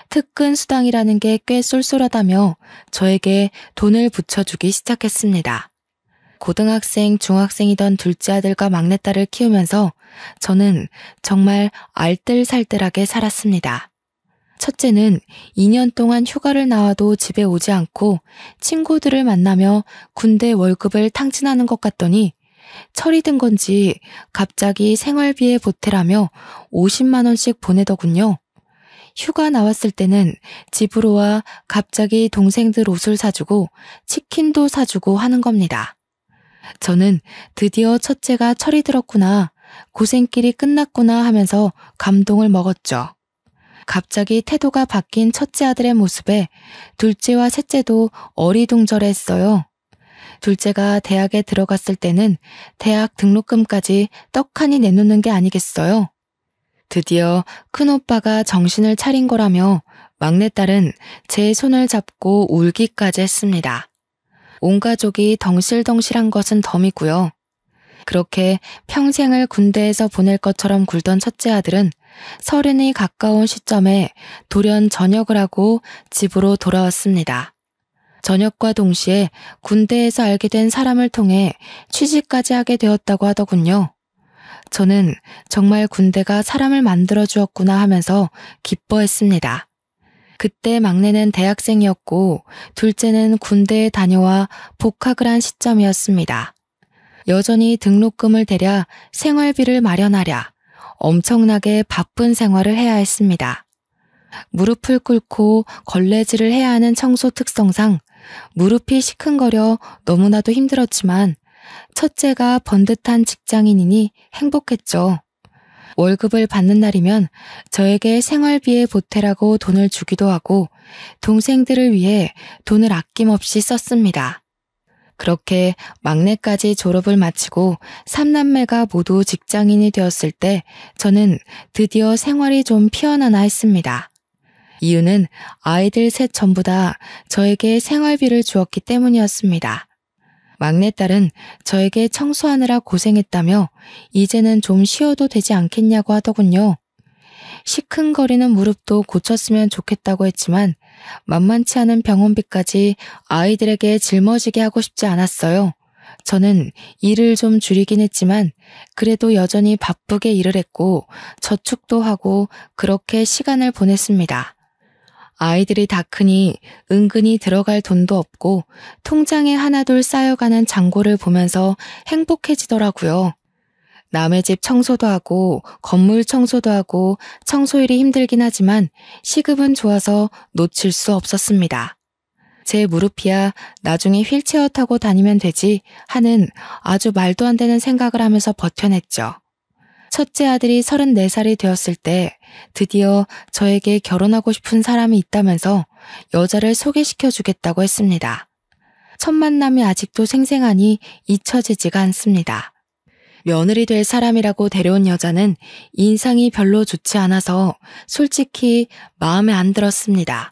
특근 수당이라는 게 꽤 쏠쏠하다며 저에게 돈을 붙여주기 시작했습니다. 고등학생, 중학생이던 둘째 아들과 막내딸을 키우면서 저는 정말 알뜰살뜰하게 살았습니다. 첫째는 2년 동안 휴가를 나와도 집에 오지 않고 친구들을 만나며 군대 월급을 탕진하는 것 같더니 철이 든 건지 갑자기 생활비에 보태라며 50만 원씩 보내더군요. 휴가 나왔을 때는 집으로 와 갑자기 동생들 옷을 사주고 치킨도 사주고 하는 겁니다. 저는 드디어 첫째가 철이 들었구나, 고생길이 끝났구나 하면서 감동을 먹었죠. 갑자기 태도가 바뀐 첫째 아들의 모습에 둘째와 셋째도 어리둥절했어요. 둘째가 대학에 들어갔을 때는 대학 등록금까지 떡하니 내놓는 게 아니겠어요. 드디어 큰오빠가 정신을 차린 거라며 막내딸은 제 손을 잡고 울기까지 했습니다. 온 가족이 덩실덩실한 것은 덤이고요. 그렇게 평생을 군대에서 보낼 것처럼 굴던 첫째 아들은 30이 가까운 시점에 돌연 전역을 하고 집으로 돌아왔습니다. 전역과 동시에 군대에서 알게 된 사람을 통해 취직까지 하게 되었다고 하더군요. 저는 정말 군대가 사람을 만들어 주었구나 하면서 기뻐했습니다. 그때 막내는 대학생이었고 둘째는 군대에 다녀와 복학을 한 시점이었습니다. 여전히 등록금을 대랴 생활비를 마련하랴 엄청나게 바쁜 생활을 해야 했습니다. 무릎을 꿇고 걸레질을 해야 하는 청소 특성상 무릎이 시큰거려 너무나도 힘들었지만 첫째가 번듯한 직장인이니 행복했죠. 월급을 받는 날이면 저에게 생활비에 보태라고 돈을 주기도 하고 동생들을 위해 돈을 아낌없이 썼습니다. 그렇게 막내까지 졸업을 마치고 삼남매가 모두 직장인이 되었을 때 저는 드디어 생활이 좀 피어나나 했습니다. 이유는 아이들 셋 전부 다 저에게 생활비를 주었기 때문이었습니다. 막내딸은 저에게 청소하느라 고생했다며 이제는 좀 쉬어도 되지 않겠냐고 하더군요. 시큰거리는 무릎도 고쳤으면 좋겠다고 했지만 만만치 않은 병원비까지 아이들에게 짊어지게 하고 싶지 않았어요. 저는 일을 좀 줄이긴 했지만 그래도 여전히 바쁘게 일을 했고 저축도 하고 그렇게 시간을 보냈습니다. 아이들이 다 크니 은근히 들어갈 돈도 없고 통장에 하나둘 쌓여가는 잔고를 보면서 행복해지더라고요. 남의 집 청소도 하고 건물 청소도 하고 청소일이 힘들긴 하지만 시급은 좋아서 놓칠 수 없었습니다. 제 무릎이야 나중에 휠체어 타고 다니면 되지 하는 아주 말도 안 되는 생각을 하면서 버텨냈죠. 첫째 아들이 34살이 되었을 때 드디어 저에게 결혼하고 싶은 사람이 있다면서 여자를 소개시켜 주겠다고 했습니다. 첫 만남이 아직도 생생하니 잊혀지지가 않습니다. 며느리 될 사람이라고 데려온 여자는 인상이 별로 좋지 않아서 솔직히 마음에 안 들었습니다.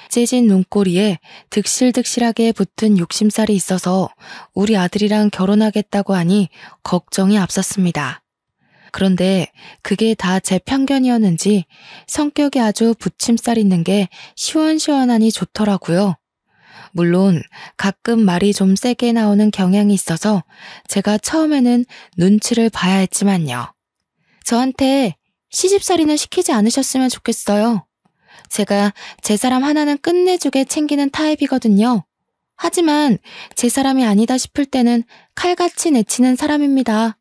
째진 눈꼬리에 득실득실하게 붙은 욕심살이 있어서 우리 아들이랑 결혼하겠다고 하니 걱정이 앞섰습니다. 그런데 그게 다 제 편견이었는지 성격이 아주 붙임살 있는 게 시원시원하니 좋더라고요. 물론 가끔 말이 좀 세게 나오는 경향이 있어서 제가 처음에는 눈치를 봐야 했지만요. 저한테 시집살이는 시키지 않으셨으면 좋겠어요. 제가 제 사람 하나는 끝내주게 챙기는 타입이거든요. 하지만 제 사람이 아니다 싶을 때는 칼같이 내치는 사람입니다.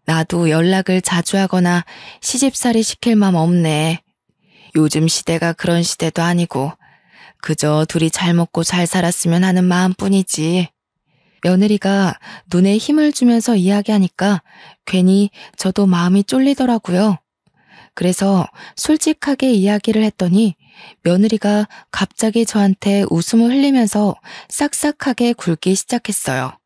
나도 연락을 자주 하거나 시집살이 시킬 맘 없네. 요즘 시대가 그런 시대도 아니고 그저 둘이 잘 먹고 잘 살았으면 하는 마음뿐이지. 며느리가 눈에 힘을 주면서 이야기하니까 괜히 저도 마음이 쫄리더라고요. 그래서 솔직하게 이야기를 했더니 며느리가 갑자기 저한테 웃음을 흘리면서 싹싹하게 굴기 시작했어요.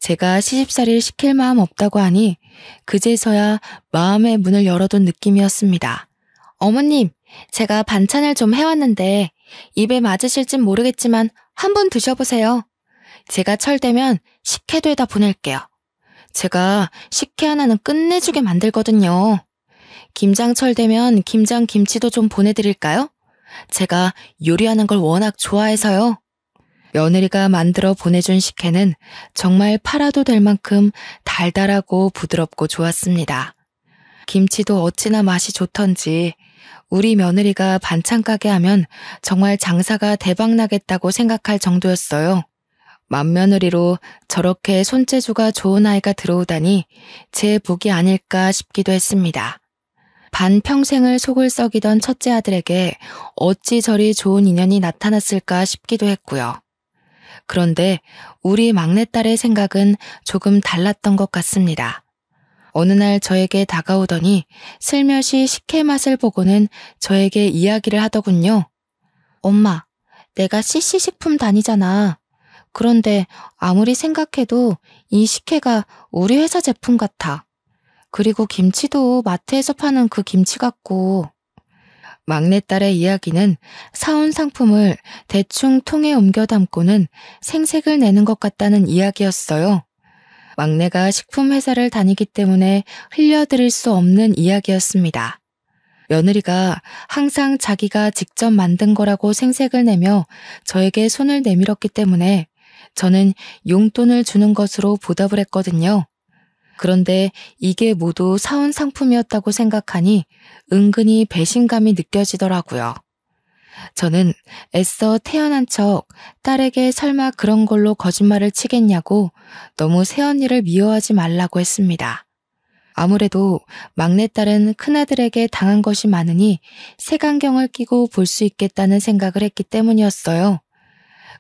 제가 시집살이를 시킬 마음 없다고 하니 그제서야 마음의 문을 열어둔 느낌이었습니다. 어머님, 제가 반찬을 좀 해왔는데 입에 맞으실진 모르겠지만 한번 드셔보세요. 제가 철되면 식혜도에다 보낼게요. 제가 식혜 하나는 끝내주게 만들거든요. 김장철 되면 김장 김치도 좀 보내드릴까요? 제가 요리하는 걸 워낙 좋아해서요. 며느리가 만들어 보내준 식혜는 정말 팔아도 될 만큼 달달하고 부드럽고 좋았습니다. 김치도 어찌나 맛이 좋던지 우리 며느리가 반찬 가게 하면 정말 장사가 대박나겠다고 생각할 정도였어요. 맏며느리로 저렇게 손재주가 좋은 아이가 들어오다니 제 복이 아닐까 싶기도 했습니다. 반평생을 속을 썩이던 첫째 아들에게 어찌 저리 좋은 인연이 나타났을까 싶기도 했고요. 그런데 우리 막내딸의 생각은 조금 달랐던 것 같습니다. 어느 날 저에게 다가오더니 슬며시 식혜 맛을 보고는 저에게 이야기를 하더군요. 엄마, 내가 CC식품 다니잖아. 그런데 아무리 생각해도 이 식혜가 우리 회사 제품 같아. 그리고 김치도 마트에서 파는 그 김치 같고. 막내딸의 이야기는 사온 상품을 대충 통에 옮겨 담고는 생색을 내는 것 같다는 이야기였어요. 막내가 식품회사를 다니기 때문에 흘려드릴 수 없는 이야기였습니다. 며느리가 항상 자기가 직접 만든 거라고 생색을 내며 저에게 손을 내밀었기 때문에 저는 용돈을 주는 것으로 보답을 했거든요. 그런데 이게 모두 사온 상품이었다고 생각하니 은근히 배신감이 느껴지더라고요. 저는 애써 태어난 척 딸에게 설마 그런 걸로 거짓말을 치겠냐고 너무 새언니를 미워하지 말라고 했습니다. 아무래도 막내딸은 큰아들에게 당한 것이 많으니 색안경을 끼고 볼 수 있겠다는 생각을 했기 때문이었어요.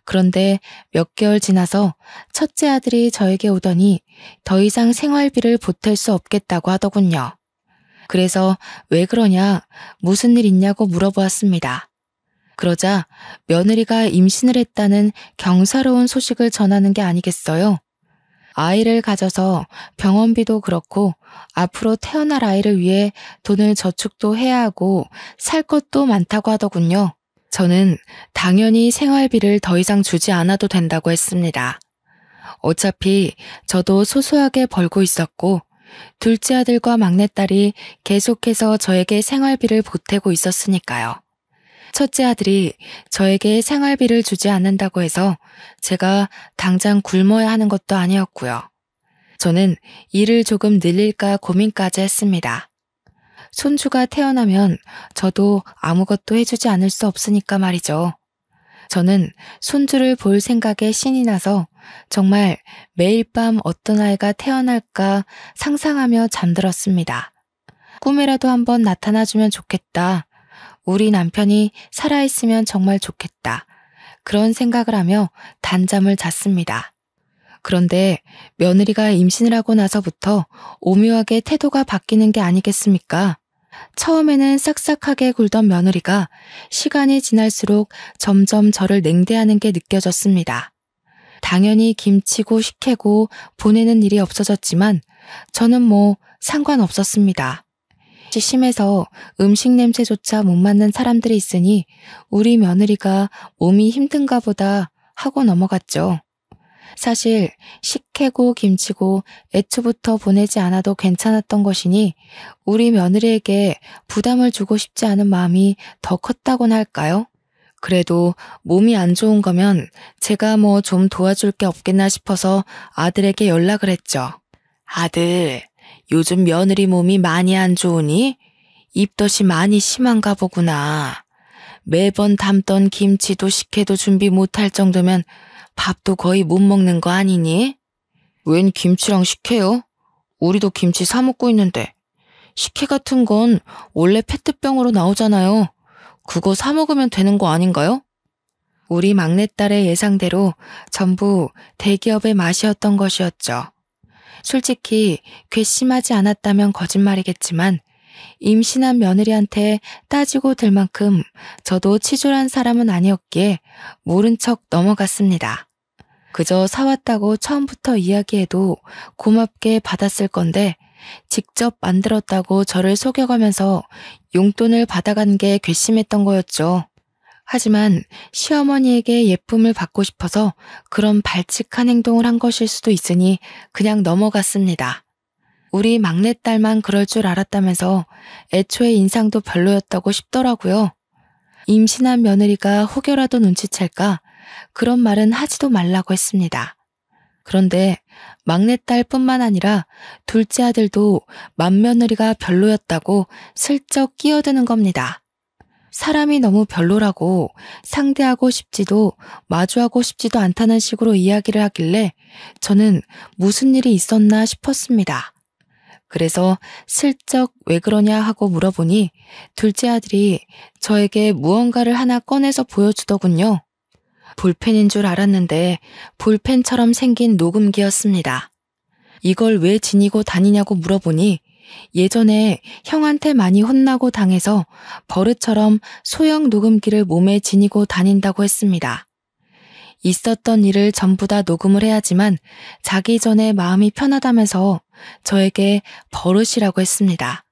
그런데 몇 개월 지나서 첫째 아들이 저에게 오더니 더 이상 생활비를 보탤 수 없겠다고 하더군요. 그래서 왜 그러냐, 무슨 일 있냐고 물어보았습니다. 그러자 며느리가 임신을 했다는 경사로운 소식을 전하는 게 아니겠어요? 아이를 가져서 병원비도 그렇고 앞으로 태어날 아이를 위해 돈을 저축도 해야 하고 살 것도 많다고 하더군요. 저는 당연히 생활비를 더 이상 주지 않아도 된다고 했습니다. 어차피 저도 소소하게 벌고 있었고 둘째 아들과 막내딸이 계속해서 저에게 생활비를 보태고 있었으니까요. 첫째 아들이 저에게 생활비를 주지 않는다고 해서 제가 당장 굶어야 하는 것도 아니었고요. 저는 일을 조금 늘릴까 고민까지 했습니다. 손주가 태어나면 저도 아무것도 해주지 않을 수 없으니까 말이죠. 저는 손주를 볼 생각에 신이 나서 정말 매일 밤 어떤 아이가 태어날까 상상하며 잠들었습니다. 꿈에라도 한번 나타나주면 좋겠다. 우리 남편이 살아있으면 정말 좋겠다. 그런 생각을 하며 단잠을 잤습니다. 그런데 며느리가 임신을 하고 나서부터 오묘하게 태도가 바뀌는 게 아니겠습니까? 처음에는 싹싹하게 굴던 며느리가 시간이 지날수록 점점 저를 냉대하는 게 느껴졌습니다. 당연히 김치고 식혜고 보내는 일이 없어졌지만 저는 뭐 상관없었습니다. 심해서 음식 냄새조차 못 맡는 사람들이 있으니 우리 며느리가 몸이 힘든가 보다 하고 넘어갔죠. 사실 식혜고 김치고 애초부터 보내지 않아도 괜찮았던 것이니 우리 며느리에게 부담을 주고 싶지 않은 마음이 더 컸다고나 할까요? 그래도 몸이 안 좋은 거면 제가 뭐 좀 도와줄 게 없겠나 싶어서 아들에게 연락을 했죠. 아들, 요즘 며느리 몸이 많이 안 좋으니 입덧이 많이 심한가 보구나. 매번 담던 김치도 식혜도 준비 못할 정도면 밥도 거의 못 먹는 거 아니니? 웬 김치랑 식혜요? 우리도 김치 사 먹고 있는데. 식혜 같은 건 원래 페트병으로 나오잖아요. 그거 사 먹으면 되는 거 아닌가요? 우리 막내딸의 예상대로 전부 대기업의 맛이었던 것이었죠. 솔직히 괘씸하지 않았다면 거짓말이겠지만 임신한 며느리한테 따지고 들 만큼 저도 치졸한 사람은 아니었기에 모른 척 넘어갔습니다. 그저 사왔다고 처음부터 이야기해도 고맙게 받았을 건데 직접 만들었다고 저를 속여가면서 용돈을 받아간 게 괘씸했던 거였죠. 하지만 시어머니에게 예쁨을 받고 싶어서 그런 발칙한 행동을 한 것일 수도 있으니 그냥 넘어갔습니다. 우리 막내딸만 그럴 줄 알았다면서 애초에 인상도 별로였다고 싶더라고요. 임신한 며느리가 혹여라도 눈치챌까 그런 말은 하지도 말라고 했습니다. 그런데 막내딸뿐만 아니라 둘째 아들도 맏며느리가 별로였다고 슬쩍 끼어드는 겁니다. 사람이 너무 별로라고 상대하고 싶지도 마주하고 싶지도 않다는 식으로 이야기를 하길래 저는 무슨 일이 있었나 싶었습니다. 그래서 슬쩍 왜 그러냐 하고 물어보니 둘째 아들이 저에게 무언가를 하나 꺼내서 보여주더군요. 볼펜인 줄 알았는데 볼펜처럼 생긴 녹음기였습니다. 이걸 왜 지니고 다니냐고 물어보니 예전에 형한테 많이 혼나고 당해서 버릇처럼 소형 녹음기를 몸에 지니고 다닌다고 했습니다. 있었던 일을 전부 다 녹음을 해야지만 자기 전에 마음이 편하다면서 저에게 버릇이라고 했습니다.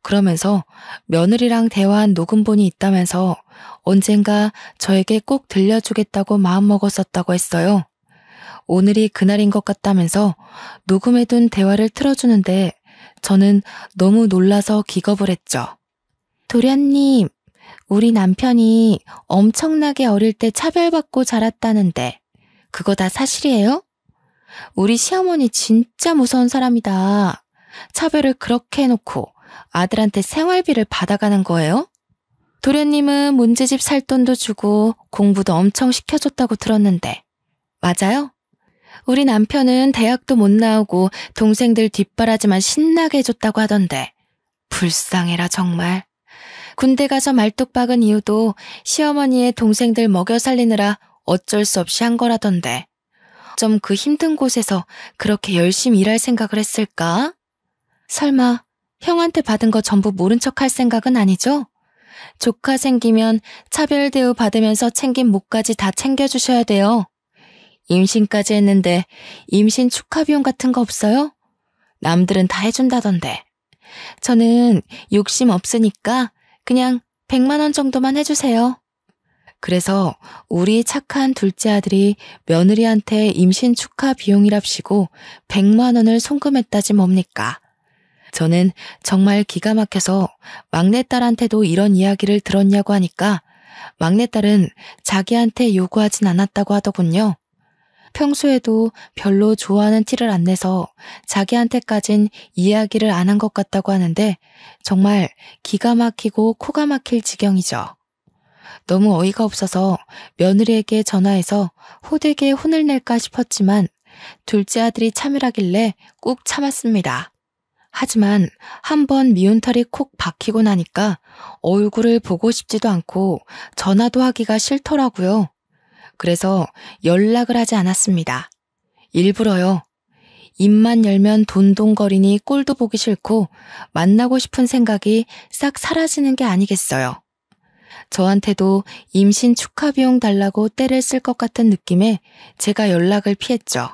그러면서 며느리랑 대화한 녹음본이 있다면서 언젠가 저에게 꼭 들려주겠다고 마음먹었었다고 했어요. 오늘이 그날인 것 같다면서 녹음해둔 대화를 틀어주는데 저는 너무 놀라서 기겁을 했죠. 도련님, 우리 남편이 엄청나게 어릴 때 차별받고 자랐다는데 그거 다 사실이에요? 우리 시어머니 진짜 무서운 사람이다. 차별을 그렇게 해놓고 아들한테 생활비를 받아가는 거예요? 도련님은 문제집 살 돈도 주고 공부도 엄청 시켜줬다고 들었는데 맞아요? 우리 남편은 대학도 못 나오고 동생들 뒷바라지만 신나게 해줬다고 하던데 불쌍해라 정말. 군대 가서 말뚝 박은 이유도 시어머니의 동생들 먹여 살리느라 어쩔 수 없이 한 거라던데 좀 그 힘든 곳에서 그렇게 열심히 일할 생각을 했을까? 설마 형한테 받은 거 전부 모른 척 할 생각은 아니죠? 조카 생기면 차별 대우 받으면서 챙긴 목까지 다 챙겨주셔야 돼요. 임신까지 했는데 임신 축하 비용 같은 거 없어요? 남들은 다 해준다던데. 저는 욕심 없으니까 그냥 100만 원 정도만 해주세요. 그래서 우리 착한 둘째 아들이 며느리한테 임신 축하 비용이랍시고 100만 원을 송금했다지 뭡니까? 저는 정말 기가 막혀서 막내딸한테도 이런 이야기를 들었냐고 하니까 막내딸은 자기한테 요구하진 않았다고 하더군요. 평소에도 별로 좋아하는 티를 안 내서 자기한테까진 이야기를 안 한 것 같다고 하는데 정말 기가 막히고 코가 막힐 지경이죠. 너무 어이가 없어서 며느리에게 전화해서 호되게 혼을 낼까 싶었지만 둘째 아들이 참으라길래 꾹 참았습니다. 하지만 한번 미운털이 콕 박히고 나니까 얼굴을 보고 싶지도 않고 전화도 하기가 싫더라고요. 그래서 연락을 하지 않았습니다. 일부러요. 입만 열면 돈돈거리니 꼴도 보기 싫고 만나고 싶은 생각이 싹 사라지는 게 아니겠어요. 저한테도 임신 축하 비용 달라고 떼를 쓸 것 같은 느낌에 제가 연락을 피했죠.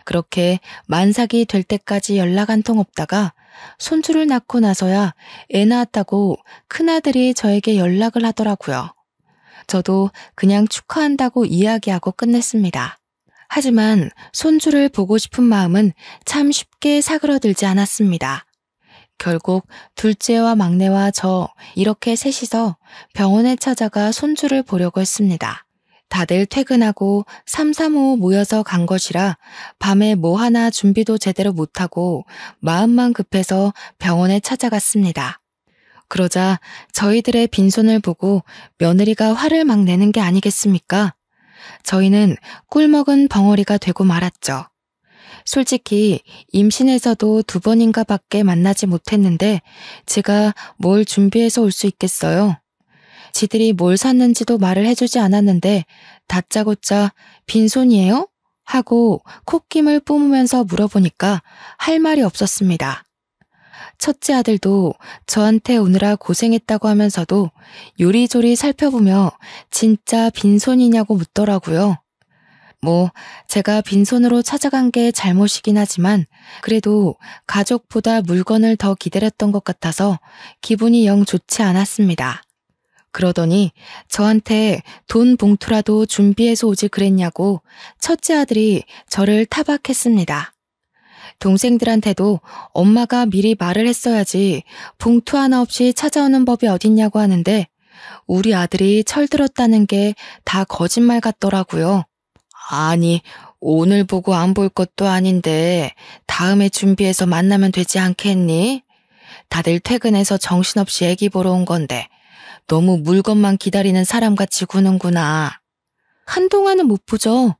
그렇게 만삭이 될 때까지 연락 한 통 없다가 손주를 낳고 나서야 애 낳았다고 큰아들이 저에게 연락을 하더라고요. 저도 그냥 축하한다고 이야기하고 끝냈습니다. 하지만 손주를 보고 싶은 마음은 참 쉽게 사그러들지 않았습니다. 결국 둘째와 막내와 저 이렇게 셋이서 병원에 찾아가 손주를 보려고 했습니다. 다들 퇴근하고 삼삼오오 모여서 간 것이라 밤에 뭐 하나 준비도 제대로 못하고 마음만 급해서 병원에 찾아갔습니다. 그러자 저희들의 빈손을 보고 며느리가 화를 막 내는 게 아니겠습니까? 저희는 꿀먹은 벙어리가 되고 말았죠. 솔직히 임신해서도 2번인가 밖에 만나지 못했는데 제가 뭘 준비해서 올 수 있겠어요? 지들이 뭘 샀는지도 말을 해주지 않았는데 다짜고짜 빈손이에요? 하고 콧김을 뿜으면서 물어보니까 할 말이 없었습니다. 첫째 아들도 저한테 오느라 고생했다고 하면서도 요리조리 살펴보며 진짜 빈손이냐고 묻더라고요. 뭐 제가 빈손으로 찾아간 게 잘못이긴 하지만 그래도 가족보다 물건을 더 기다렸던 것 같아서 기분이 영 좋지 않았습니다. 그러더니 저한테 돈 봉투라도 준비해서 오지 그랬냐고 첫째 아들이 저를 타박했습니다. 동생들한테도 엄마가 미리 말을 했어야지 봉투 하나 없이 찾아오는 법이 어딨냐고 하는데 우리 아들이 철들었다는 게 다 거짓말 같더라고요. 아니, 오늘 보고 안 볼 것도 아닌데 다음에 준비해서 만나면 되지 않겠니? 다들 퇴근해서 정신없이 애기 보러 온 건데 너무 물건만 기다리는 사람같이 구는구나. 한동안은 못 보죠.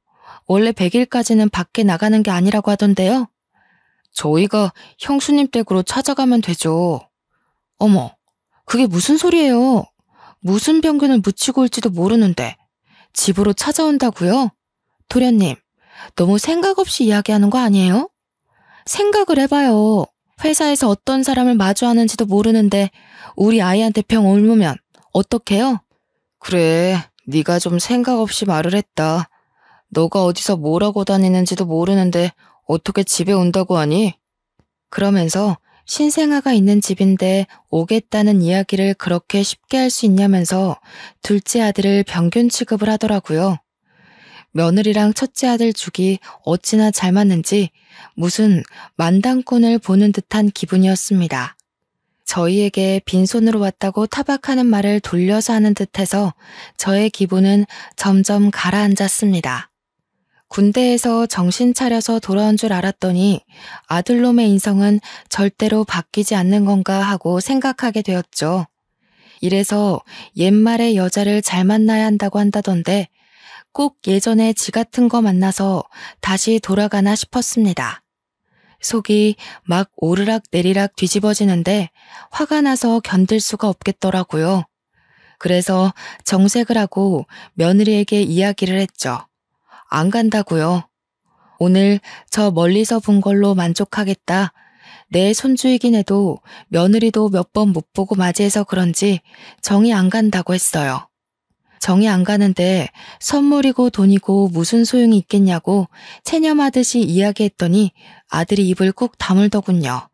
원래 100일까지는 밖에 나가는 게 아니라고 하던데요. 저희가 형수님 댁으로 찾아가면 되죠. 어머, 그게 무슨 소리예요? 무슨 병균을 묻히고 올지도 모르는데 집으로 찾아온다고요? 도련님, 너무 생각 없이 이야기하는 거 아니에요? 생각을 해봐요. 회사에서 어떤 사람을 마주하는지도 모르는데 우리 아이한테 병 옮으면 어떡해요? 그래, 네가 좀 생각 없이 말을 했다. 너가 어디서 뭘 하고 다니는지도 모르는데 어떻게 집에 온다고 하니? 그러면서 신생아가 있는 집인데 오겠다는 이야기를 그렇게 쉽게 할 수 있냐면서 둘째 아들을 병균 취급을 하더라고요. 며느리랑 첫째 아들 죽이 어찌나 잘 맞는지 무슨 만당꾼을 보는 듯한 기분이었습니다. 저희에게 빈손으로 왔다고 타박하는 말을 돌려서 하는 듯해서 저의 기분은 점점 가라앉았습니다. 군대에서 정신 차려서 돌아온 줄 알았더니 아들놈의 인성은 절대로 바뀌지 않는 건가 하고 생각하게 되었죠. 이래서 옛말에 여자를 잘 만나야 한다고 한다던데 꼭 예전에 지 같은 거 만나서 다시 돌아가나 싶었습니다. 속이 막 오르락 내리락 뒤집어지는데 화가 나서 견딜 수가 없겠더라고요. 그래서 정색을 하고 며느리에게 이야기를 했죠. 안 간다고요. 오늘 저 멀리서 본 걸로 만족하겠다. 내 손주이긴 해도 며느리도 몇 번 못 보고 맞이해서 그런지 정이 안 간다고 했어요. 정이 안 가는데 선물이고 돈이고 무슨 소용이 있겠냐고 체념하듯이 이야기했더니 아들이 입을 꾹 다물더군요.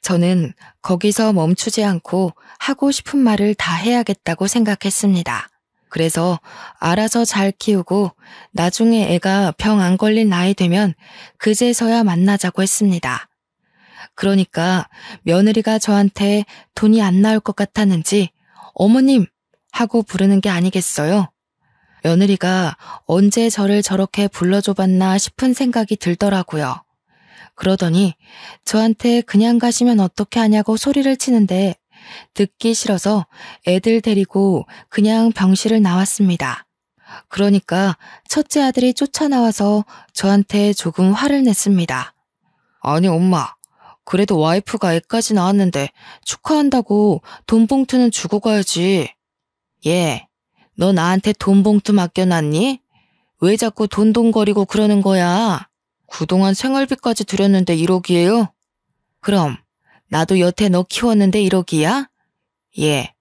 저는 거기서 멈추지 않고 하고 싶은 말을 다 해야겠다고 생각했습니다. 그래서 알아서 잘 키우고 나중에 애가 병 안 걸릴 나이 되면 그제서야 만나자고 했습니다. 그러니까 며느리가 저한테 돈이 안 나올 것 같았는지 어머님 하고 부르는 게 아니겠어요? 며느리가 언제 저를 저렇게 불러줘봤나 싶은 생각이 들더라고요. 그러더니 저한테 그냥 가시면 어떻게 하냐고 소리를 치는데 듣기 싫어서 애들 데리고 그냥 병실을 나왔습니다. 그러니까 첫째 아들이 쫓아나와서 저한테 조금 화를 냈습니다. 아니 엄마, 그래도 와이프가 애까지 낳았는데 축하한다고 돈 봉투는 주고 가야지. 얘, 너 나한테 돈 봉투 맡겨놨니? 왜 자꾸 돈돈거리고 그러는 거야? 그동안 생활비까지 들였는데 1억이에요? 그럼 나도 여태 너 키웠는데 1억이야? 얘,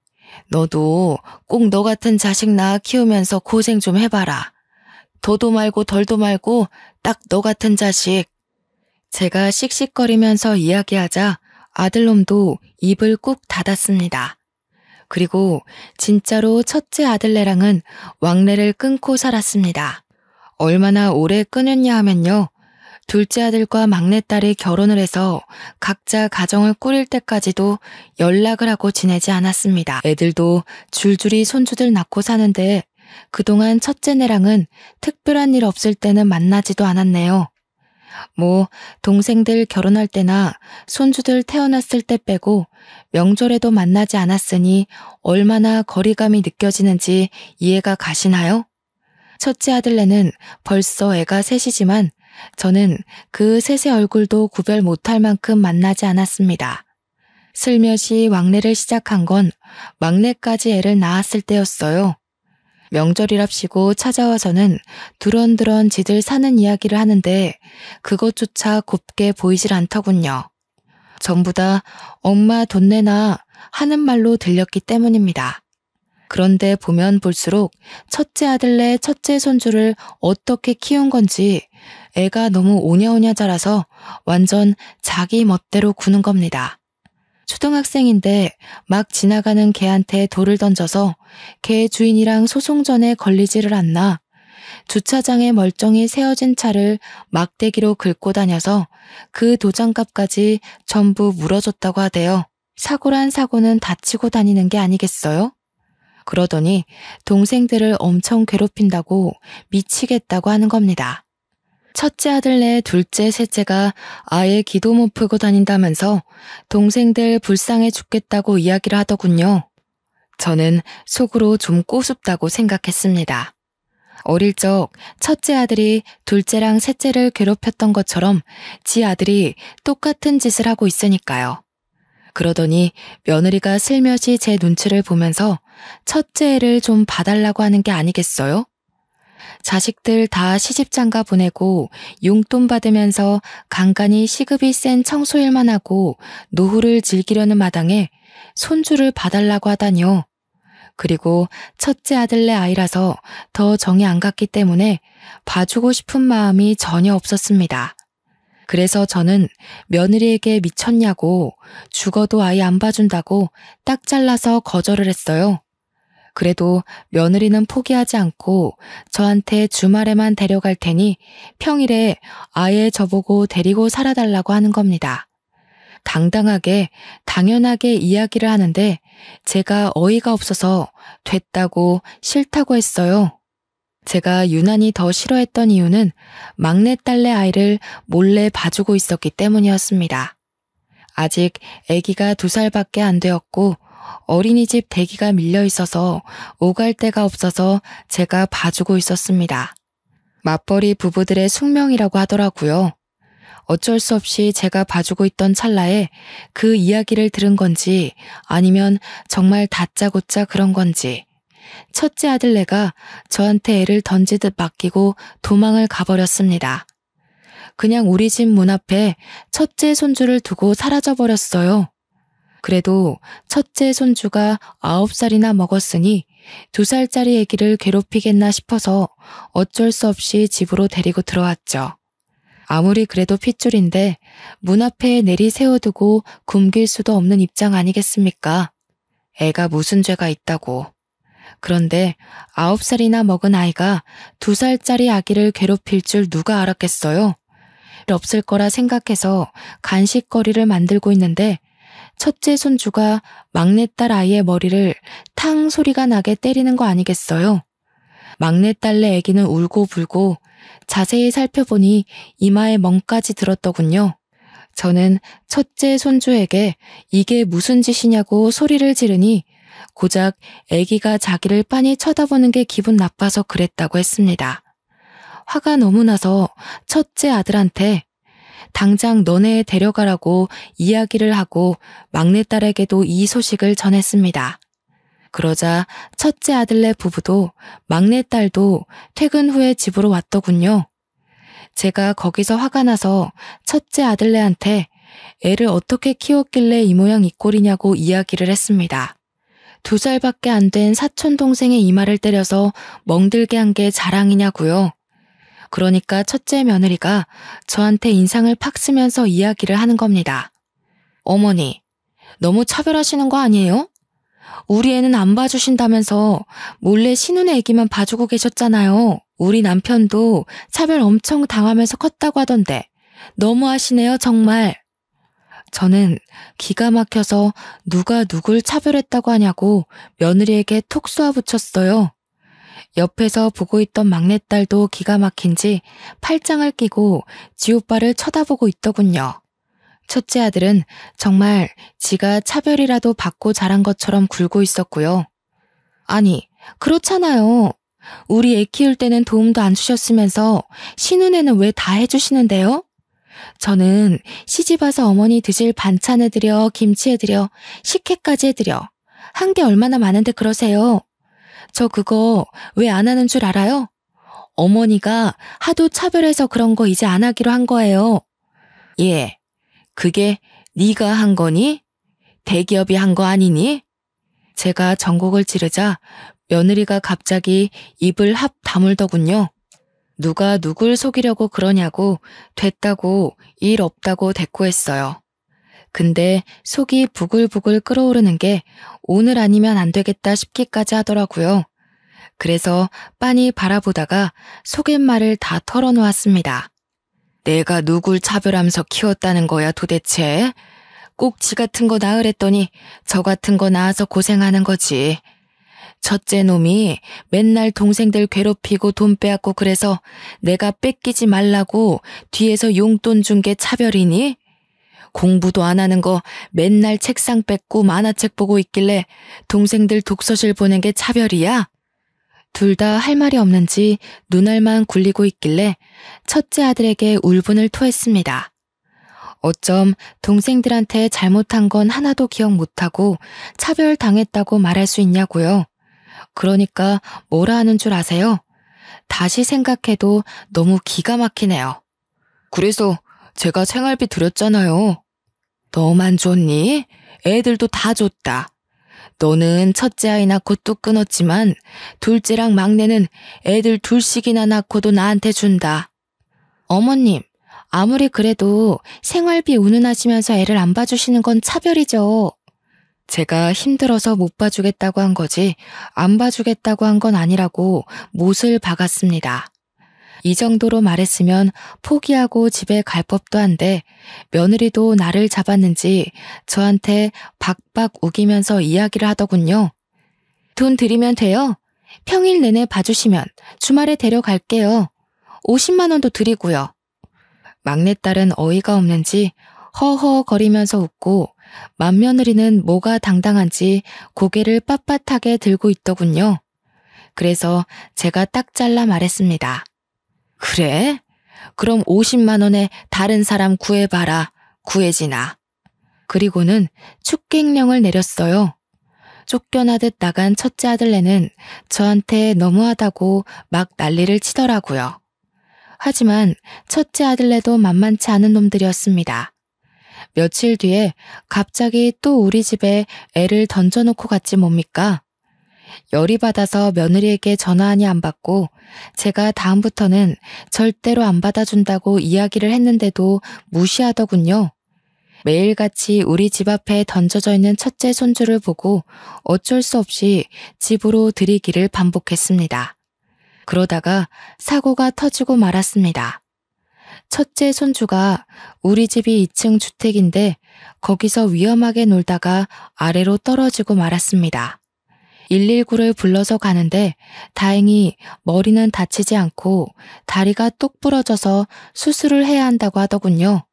너도 꼭 너 같은 자식 낳아 키우면서 고생 좀 해봐라. 더도 말고 덜도 말고 딱 너 같은 자식. 제가 씩씩거리면서 이야기하자 아들놈도 입을 꾹 닫았습니다. 그리고 진짜로 첫째 아들네랑은 왕래를 끊고 살았습니다. 얼마나 오래 끊었냐 하면요. 둘째 아들과 막내딸이 결혼을 해서 각자 가정을 꾸릴 때까지도 연락을 하고 지내지 않았습니다. 애들도 줄줄이 손주들 낳고 사는데 그동안 첫째네랑은 특별한 일 없을 때는 만나지도 않았네요. 동생들 결혼할 때나 손주들 태어났을 때 빼고 명절에도 만나지 않았으니 얼마나 거리감이 느껴지는지 이해가 가시나요? 첫째 아들네는 벌써 애가 셋이지만 저는 그 셋의 얼굴도 구별 못할 만큼 만나지 않았습니다. 슬며시 왕래를 시작한 건 막내까지 애를 낳았을 때였어요. 명절이랍시고 찾아와서는 두런두런 지들 사는 이야기를 하는데 그것조차 곱게 보이질 않더군요. 전부 다 엄마 돈 내놔 하는 말로 들렸기 때문입니다. 그런데 보면 볼수록 첫째 아들네 첫째 손주를 어떻게 키운 건지 애가 너무 오냐오냐 자라서 완전 자기 멋대로 구는 겁니다. 초등학생인데 막 지나가는 개한테 돌을 던져서 개 주인이랑 소송전에 걸리지를 않나 주차장에 멀쩡히 세워진 차를 막대기로 긁고 다녀서 그 도장값까지 전부 물어줬다고 하대요. 사고란 사고는 다치고 다니는 게 아니겠어요? 그러더니 동생들을 엄청 괴롭힌다고 미치겠다고 하는 겁니다. 첫째 아들네 둘째 셋째가 아예 기도 못 풀고 다닌다면서 동생들 불쌍해 죽겠다고 이야기를 하더군요. 저는 속으로 좀 꼬숩다고 생각했습니다. 어릴 적 첫째 아들이 둘째랑 셋째를 괴롭혔던 것처럼 지 아들이 똑같은 짓을 하고 있으니까요. 그러더니 며느리가 슬며시 제 눈치를 보면서 첫째 애를 좀 봐달라고 하는 게 아니겠어요? 자식들 다 시집장가 보내고 용돈 받으면서 간간히 시급이 센 청소일만 하고 노후를 즐기려는 마당에 손주를 봐달라고 하다니요. 그리고 첫째 아들네 아이라서 더 정이 안 갔기 때문에 봐주고 싶은 마음이 전혀 없었습니다. 그래서 저는 며느리에게 미쳤냐고 죽어도 아이 안 봐준다고 딱 잘라서 거절을 했어요. 그래도 며느리는 포기하지 않고 저한테 주말에만 데려갈 테니 평일에 아예 저보고 데리고 살아달라고 하는 겁니다. 당당하게 당연하게 이야기를 하는데 제가 어이가 없어서 됐다고 싫다고 했어요. 제가 유난히 더 싫어했던 이유는 막내딸내 아이를 몰래 봐주고 있었기 때문이었습니다. 아직 아기가 2살밖에 안 되었고 어린이집 대기가 밀려 있어서 오갈 데가 없어서 제가 봐주고 있었습니다. 맞벌이 부부들의 숙명이라고 하더라고요. 어쩔 수 없이 제가 봐주고 있던 찰나에 그 이야기를 들은 건지 아니면 정말 다짜고짜 그런 건지 첫째 아들네가 저한테 애를 던지듯 맡기고 도망을 가버렸습니다. 그냥 우리 집 문 앞에 첫째 손주를 두고 사라져버렸어요. 그래도 첫째 손주가 9살이나 먹었으니 2살짜리 아기를 괴롭히겠나 싶어서 어쩔 수 없이 집으로 데리고 들어왔죠. 아무리 그래도 핏줄인데 문 앞에 내리 세워두고 굶길 수도 없는 입장 아니겠습니까? 애가 무슨 죄가 있다고. 그런데 9살이나 먹은 아이가 2살짜리 아기를 괴롭힐 줄 누가 알았겠어요? 없을 거라 생각해서 간식거리를 만들고 있는데 첫째 손주가 막내딸 아이의 머리를 탕 소리가 나게 때리는 거 아니겠어요? 막내딸내 아기는 울고 불고 자세히 살펴보니 이마에 멍까지 들었더군요. 저는 첫째 손주에게 이게 무슨 짓이냐고 소리를 지르니 고작 아기가 자기를 빤히 쳐다보는 게 기분 나빠서 그랬다고 했습니다. 화가 너무 나서 첫째 아들한테 당장 너네 데려가라고 이야기를 하고 막내딸에게도 이 소식을 전했습니다. 그러자 첫째 아들네 부부도 막내딸도 퇴근 후에 집으로 왔더군요. 제가 거기서 화가 나서 첫째 아들네한테 애를 어떻게 키웠길래 이 모양 이 꼴이냐고 이야기를 했습니다. 2살밖에 안 된 사촌 동생의 이마를 때려서 멍들게 한 게 자랑이냐고요. 그러니까 첫째 며느리가 저한테 인상을 팍 쓰면서 이야기를 하는 겁니다. 어머니, 너무 차별하시는 거 아니에요? 우리 애는 안 봐주신다면서 몰래 신혼의 애기만 봐주고 계셨잖아요. 우리 남편도 차별 엄청 당하면서 컸다고 하던데 너무하시네요 정말. 저는 기가 막혀서 누가 누굴 차별했다고 하냐고 며느리에게 톡 쏘아붙였어요. 옆에서 보고 있던 막내딸도 기가 막힌지 팔짱을 끼고 지오빠를 쳐다보고 있더군요. 첫째 아들은 정말 지가 차별이라도 받고 자란 것처럼 굴고 있었고요. 아니, 그렇잖아요. 우리 애 키울 때는 도움도 안 주셨으면서 신혼에는 왜 다 해주시는데요? 저는 시집 와서 어머니 드실 반찬 해드려, 김치 해드려, 식혜까지 해드려. 한 게 얼마나 많은데 그러세요. 저 그거 왜 안 하는 줄 알아요? 어머니가 하도 차별해서 그런 거 이제 안 하기로 한 거예요. 예, 그게 네가 한 거니? 대기업이 한 거 아니니? 제가 전곡을 찌르자 며느리가 갑자기 입을 합 다물더군요. 누가 누굴 속이려고 그러냐고 됐다고 일 없다고 대꾸했어요. 근데 속이 부글부글 끓어오르는 게 오늘 아니면 안 되겠다 싶기까지 하더라고요. 그래서 빤히 바라보다가 속갯말을 다 털어놓았습니다. 내가 누굴 차별하면서 키웠다는 거야 도대체? 꼭 지 같은 거 낳으랬더니 저 같은 거 낳아서 고생하는 거지. 첫째 놈이 맨날 동생들 괴롭히고 돈 빼앗고 그래서 내가 뺏기지 말라고 뒤에서 용돈 준 게 차별이니? 공부도 안 하는 거 맨날 책상 뺏고 만화책 보고 있길래 동생들 독서실 보낸 게 차별이야? 둘 다 할 말이 없는지 눈알만 굴리고 있길래 첫째 아들에게 울분을 토했습니다. 어쩜 동생들한테 잘못한 건 하나도 기억 못하고 차별당했다고 말할 수 있냐고요. 그러니까 뭐라 하는 줄 아세요? 다시 생각해도 너무 기가 막히네요. 그래서 제가 생활비 드렸잖아요. 너만 줬니? 애들도 다 줬다. 너는 첫째 아이 낳고 뚝 끊었지만 둘째랑 막내는 애들 둘씩이나 낳고도 나한테 준다. 어머님, 아무리 그래도 생활비 운운하시면서 애를 안 봐주시는 건 차별이죠. 제가 힘들어서 못 봐주겠다고 한 거지 안 봐주겠다고 한 건 아니라고 못을 박았습니다. 이 정도로 말했으면 포기하고 집에 갈 법도 한데 며느리도 나를 잡았는지 저한테 박박 우기면서 이야기를 하더군요. 돈 드리면 돼요. 평일 내내 봐주시면 주말에 데려갈게요. 50만 원도 드리고요. 막내딸은 어이가 없는지 허허거리면서 웃고 맏며느리는 뭐가 당당한지 고개를 빳빳하게 들고 있더군요. 그래서 제가 딱 잘라 말했습니다. 그래? 그럼 50만 원에 다른 사람 구해봐라. 구해지나. 그리고는 축객령을 내렸어요. 쫓겨나듯 나간 첫째 아들네는 저한테 너무하다고 막 난리를 치더라고요. 하지만 첫째 아들네도 만만치 않은 놈들이었습니다. 며칠 뒤에 갑자기 또 우리 집에 애를 던져놓고 갔지 뭡니까? 열이 받아서 며느리에게 전화하니 안 받고 제가 다음부터는 절대로 안 받아준다고 이야기를 했는데도 무시하더군요. 매일같이 우리 집 앞에 던져져 있는 첫째 손주를 보고 어쩔 수 없이 집으로 들이기를 반복했습니다. 그러다가 사고가 터지고 말았습니다. 첫째 손주가 우리 집이 2층 주택인데 거기서 위험하게 놀다가 아래로 떨어지고 말았습니다. 119를 불러서 가는데 다행히 머리는 다치지 않고 다리가 똑 부러져서 수술을 해야 한다고 하더군요.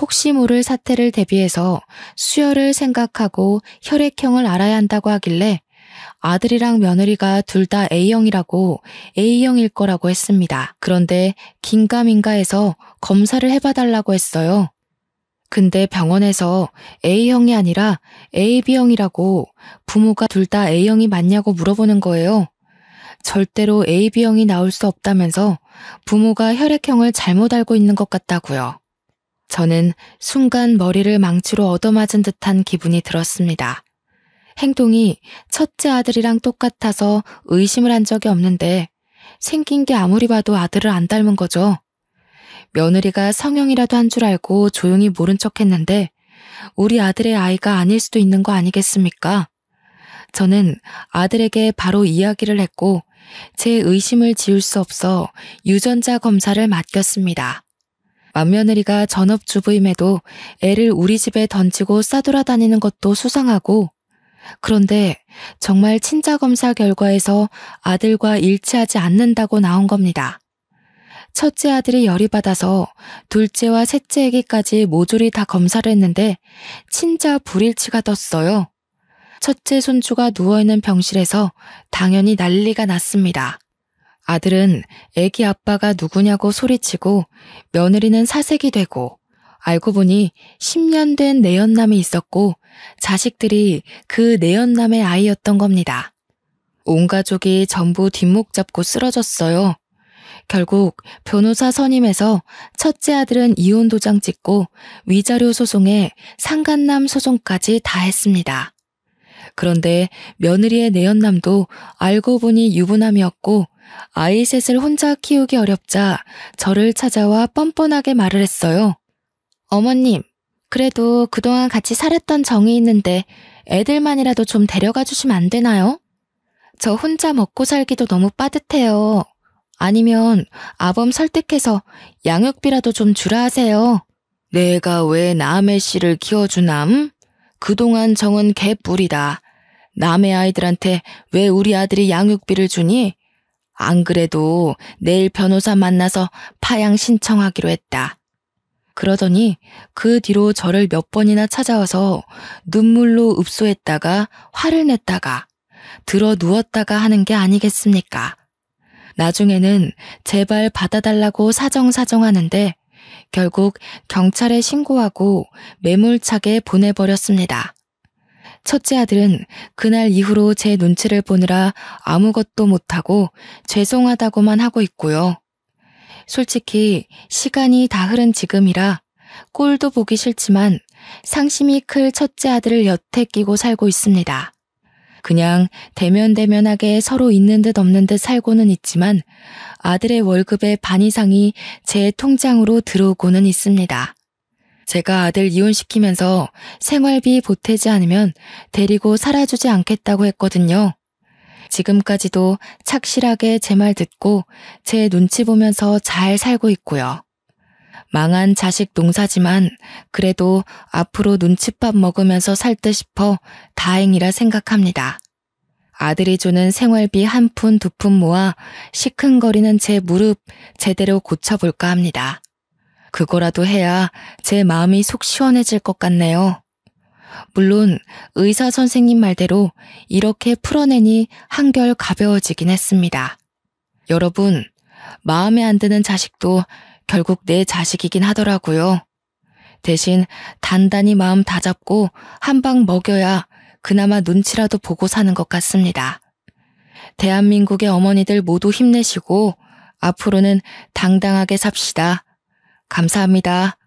혹시 모를 사태를 대비해서 수혈을 생각하고 혈액형을 알아야 한다고 하길래 아들이랑 며느리가 둘 다 A형이라고 A형일 거라고 했습니다. 그런데 긴가민가해서 검사를 해봐달라고 했어요. 근데 병원에서 A형이 아니라 AB형이라고 부모가 둘 다 A형이 맞냐고 물어보는 거예요. 절대로 AB형이 나올 수 없다면서 부모가 혈액형을 잘못 알고 있는 것 같다고요. 저는 순간 머리를 망치로 얻어맞은 듯한 기분이 들었습니다. 행동이 첫째 아들이랑 똑같아서 의심을 한 적이 없는데 생긴 게 아무리 봐도 아들을 안 닮은 거죠. 며느리가 성형이라도 한 줄 알고 조용히 모른 척 했는데 우리 아들의 아이가 아닐 수도 있는 거 아니겠습니까? 저는 아들에게 바로 이야기를 했고 제 의심을 지울 수 없어 유전자 검사를 맡겼습니다. 맏며느리가 전업주부임에도 애를 우리 집에 던지고 싸돌아다니는 것도 수상하고 그런데 정말 친자검사 결과에서 아들과 일치하지 않는다고 나온 겁니다. 첫째 아들이 열이 받아서 둘째와 셋째 애기까지 모조리 다 검사를 했는데 친자 불일치가 떴어요. 첫째 손주가 누워있는 병실에서 당연히 난리가 났습니다. 아들은 애기 아빠가 누구냐고 소리치고 며느리는 사색이 되고 알고 보니 10년 된 내연남이 있었고 자식들이 그 내연남의 아이였던 겁니다. 온 가족이 전부 뒷목 잡고 쓰러졌어요. 결국 변호사 선임해서 첫째 아들은 이혼 도장 찍고 위자료 소송에 상간남 소송까지 다 했습니다. 그런데 며느리의 내연남도 알고 보니 유부남이었고 아이 셋을 혼자 키우기 어렵자 저를 찾아와 뻔뻔하게 말을 했어요. 어머님, 그래도 그동안 같이 살았던 정이 있는데 애들만이라도 좀 데려가 주시면 안 되나요? 저 혼자 먹고 살기도 너무 빠듯해요. 아니면 아범 설득해서 양육비라도 좀 주라 하세요. 내가 왜 남의 씨를 키워주남? 그동안 정은 개뿔이다. 남의 아이들한테 왜 우리 아들이 양육비를 주니? 안 그래도 내일 변호사 만나서 파양 신청하기로 했다. 그러더니 그 뒤로 저를 몇 번이나 찾아와서 눈물로 읍소했다가 화를 냈다가 들어 누웠다가 하는 게 아니겠습니까? 나중에는 제발 받아달라고 사정하는데 결국 경찰에 신고하고 매몰차게 보내버렸습니다. 첫째 아들은 그날 이후로 제 눈치를 보느라 아무것도 못하고 죄송하다고만 하고 있고요. 솔직히 시간이 다 흐른 지금이라 꼴도 보기 싫지만 상심이 클 첫째 아들을 여태 끼고 살고 있습니다. 그냥 대면대면하게 서로 있는 듯 없는 듯 살고는 있지만 아들의 월급의 반 이상이 제 통장으로 들어오고는 있습니다. 제가 아들 이혼시키면서 생활비 보태지 않으면 데리고 살아주지 않겠다고 했거든요. 지금까지도 착실하게 제 말 듣고 제 눈치 보면서 잘 살고 있고요. 망한 자식 농사지만 그래도 앞으로 눈칫밥 먹으면서 살 듯 싶어 다행이라 생각합니다. 아들이 주는 생활비 한 푼 두 푼 모아 시큰거리는 제 무릎 제대로 고쳐볼까 합니다. 그거라도 해야 제 마음이 속 시원해질 것 같네요. 물론 의사 선생님 말대로 이렇게 풀어내니 한결 가벼워지긴 했습니다. 여러분, 마음에 안 드는 자식도 결국 내 자식이긴 하더라고요. 대신 단단히 마음 다잡고 한 방 먹여야 그나마 눈치라도 보고 사는 것 같습니다. 대한민국의 어머니들 모두 힘내시고 앞으로는 당당하게 삽시다. 감사합니다.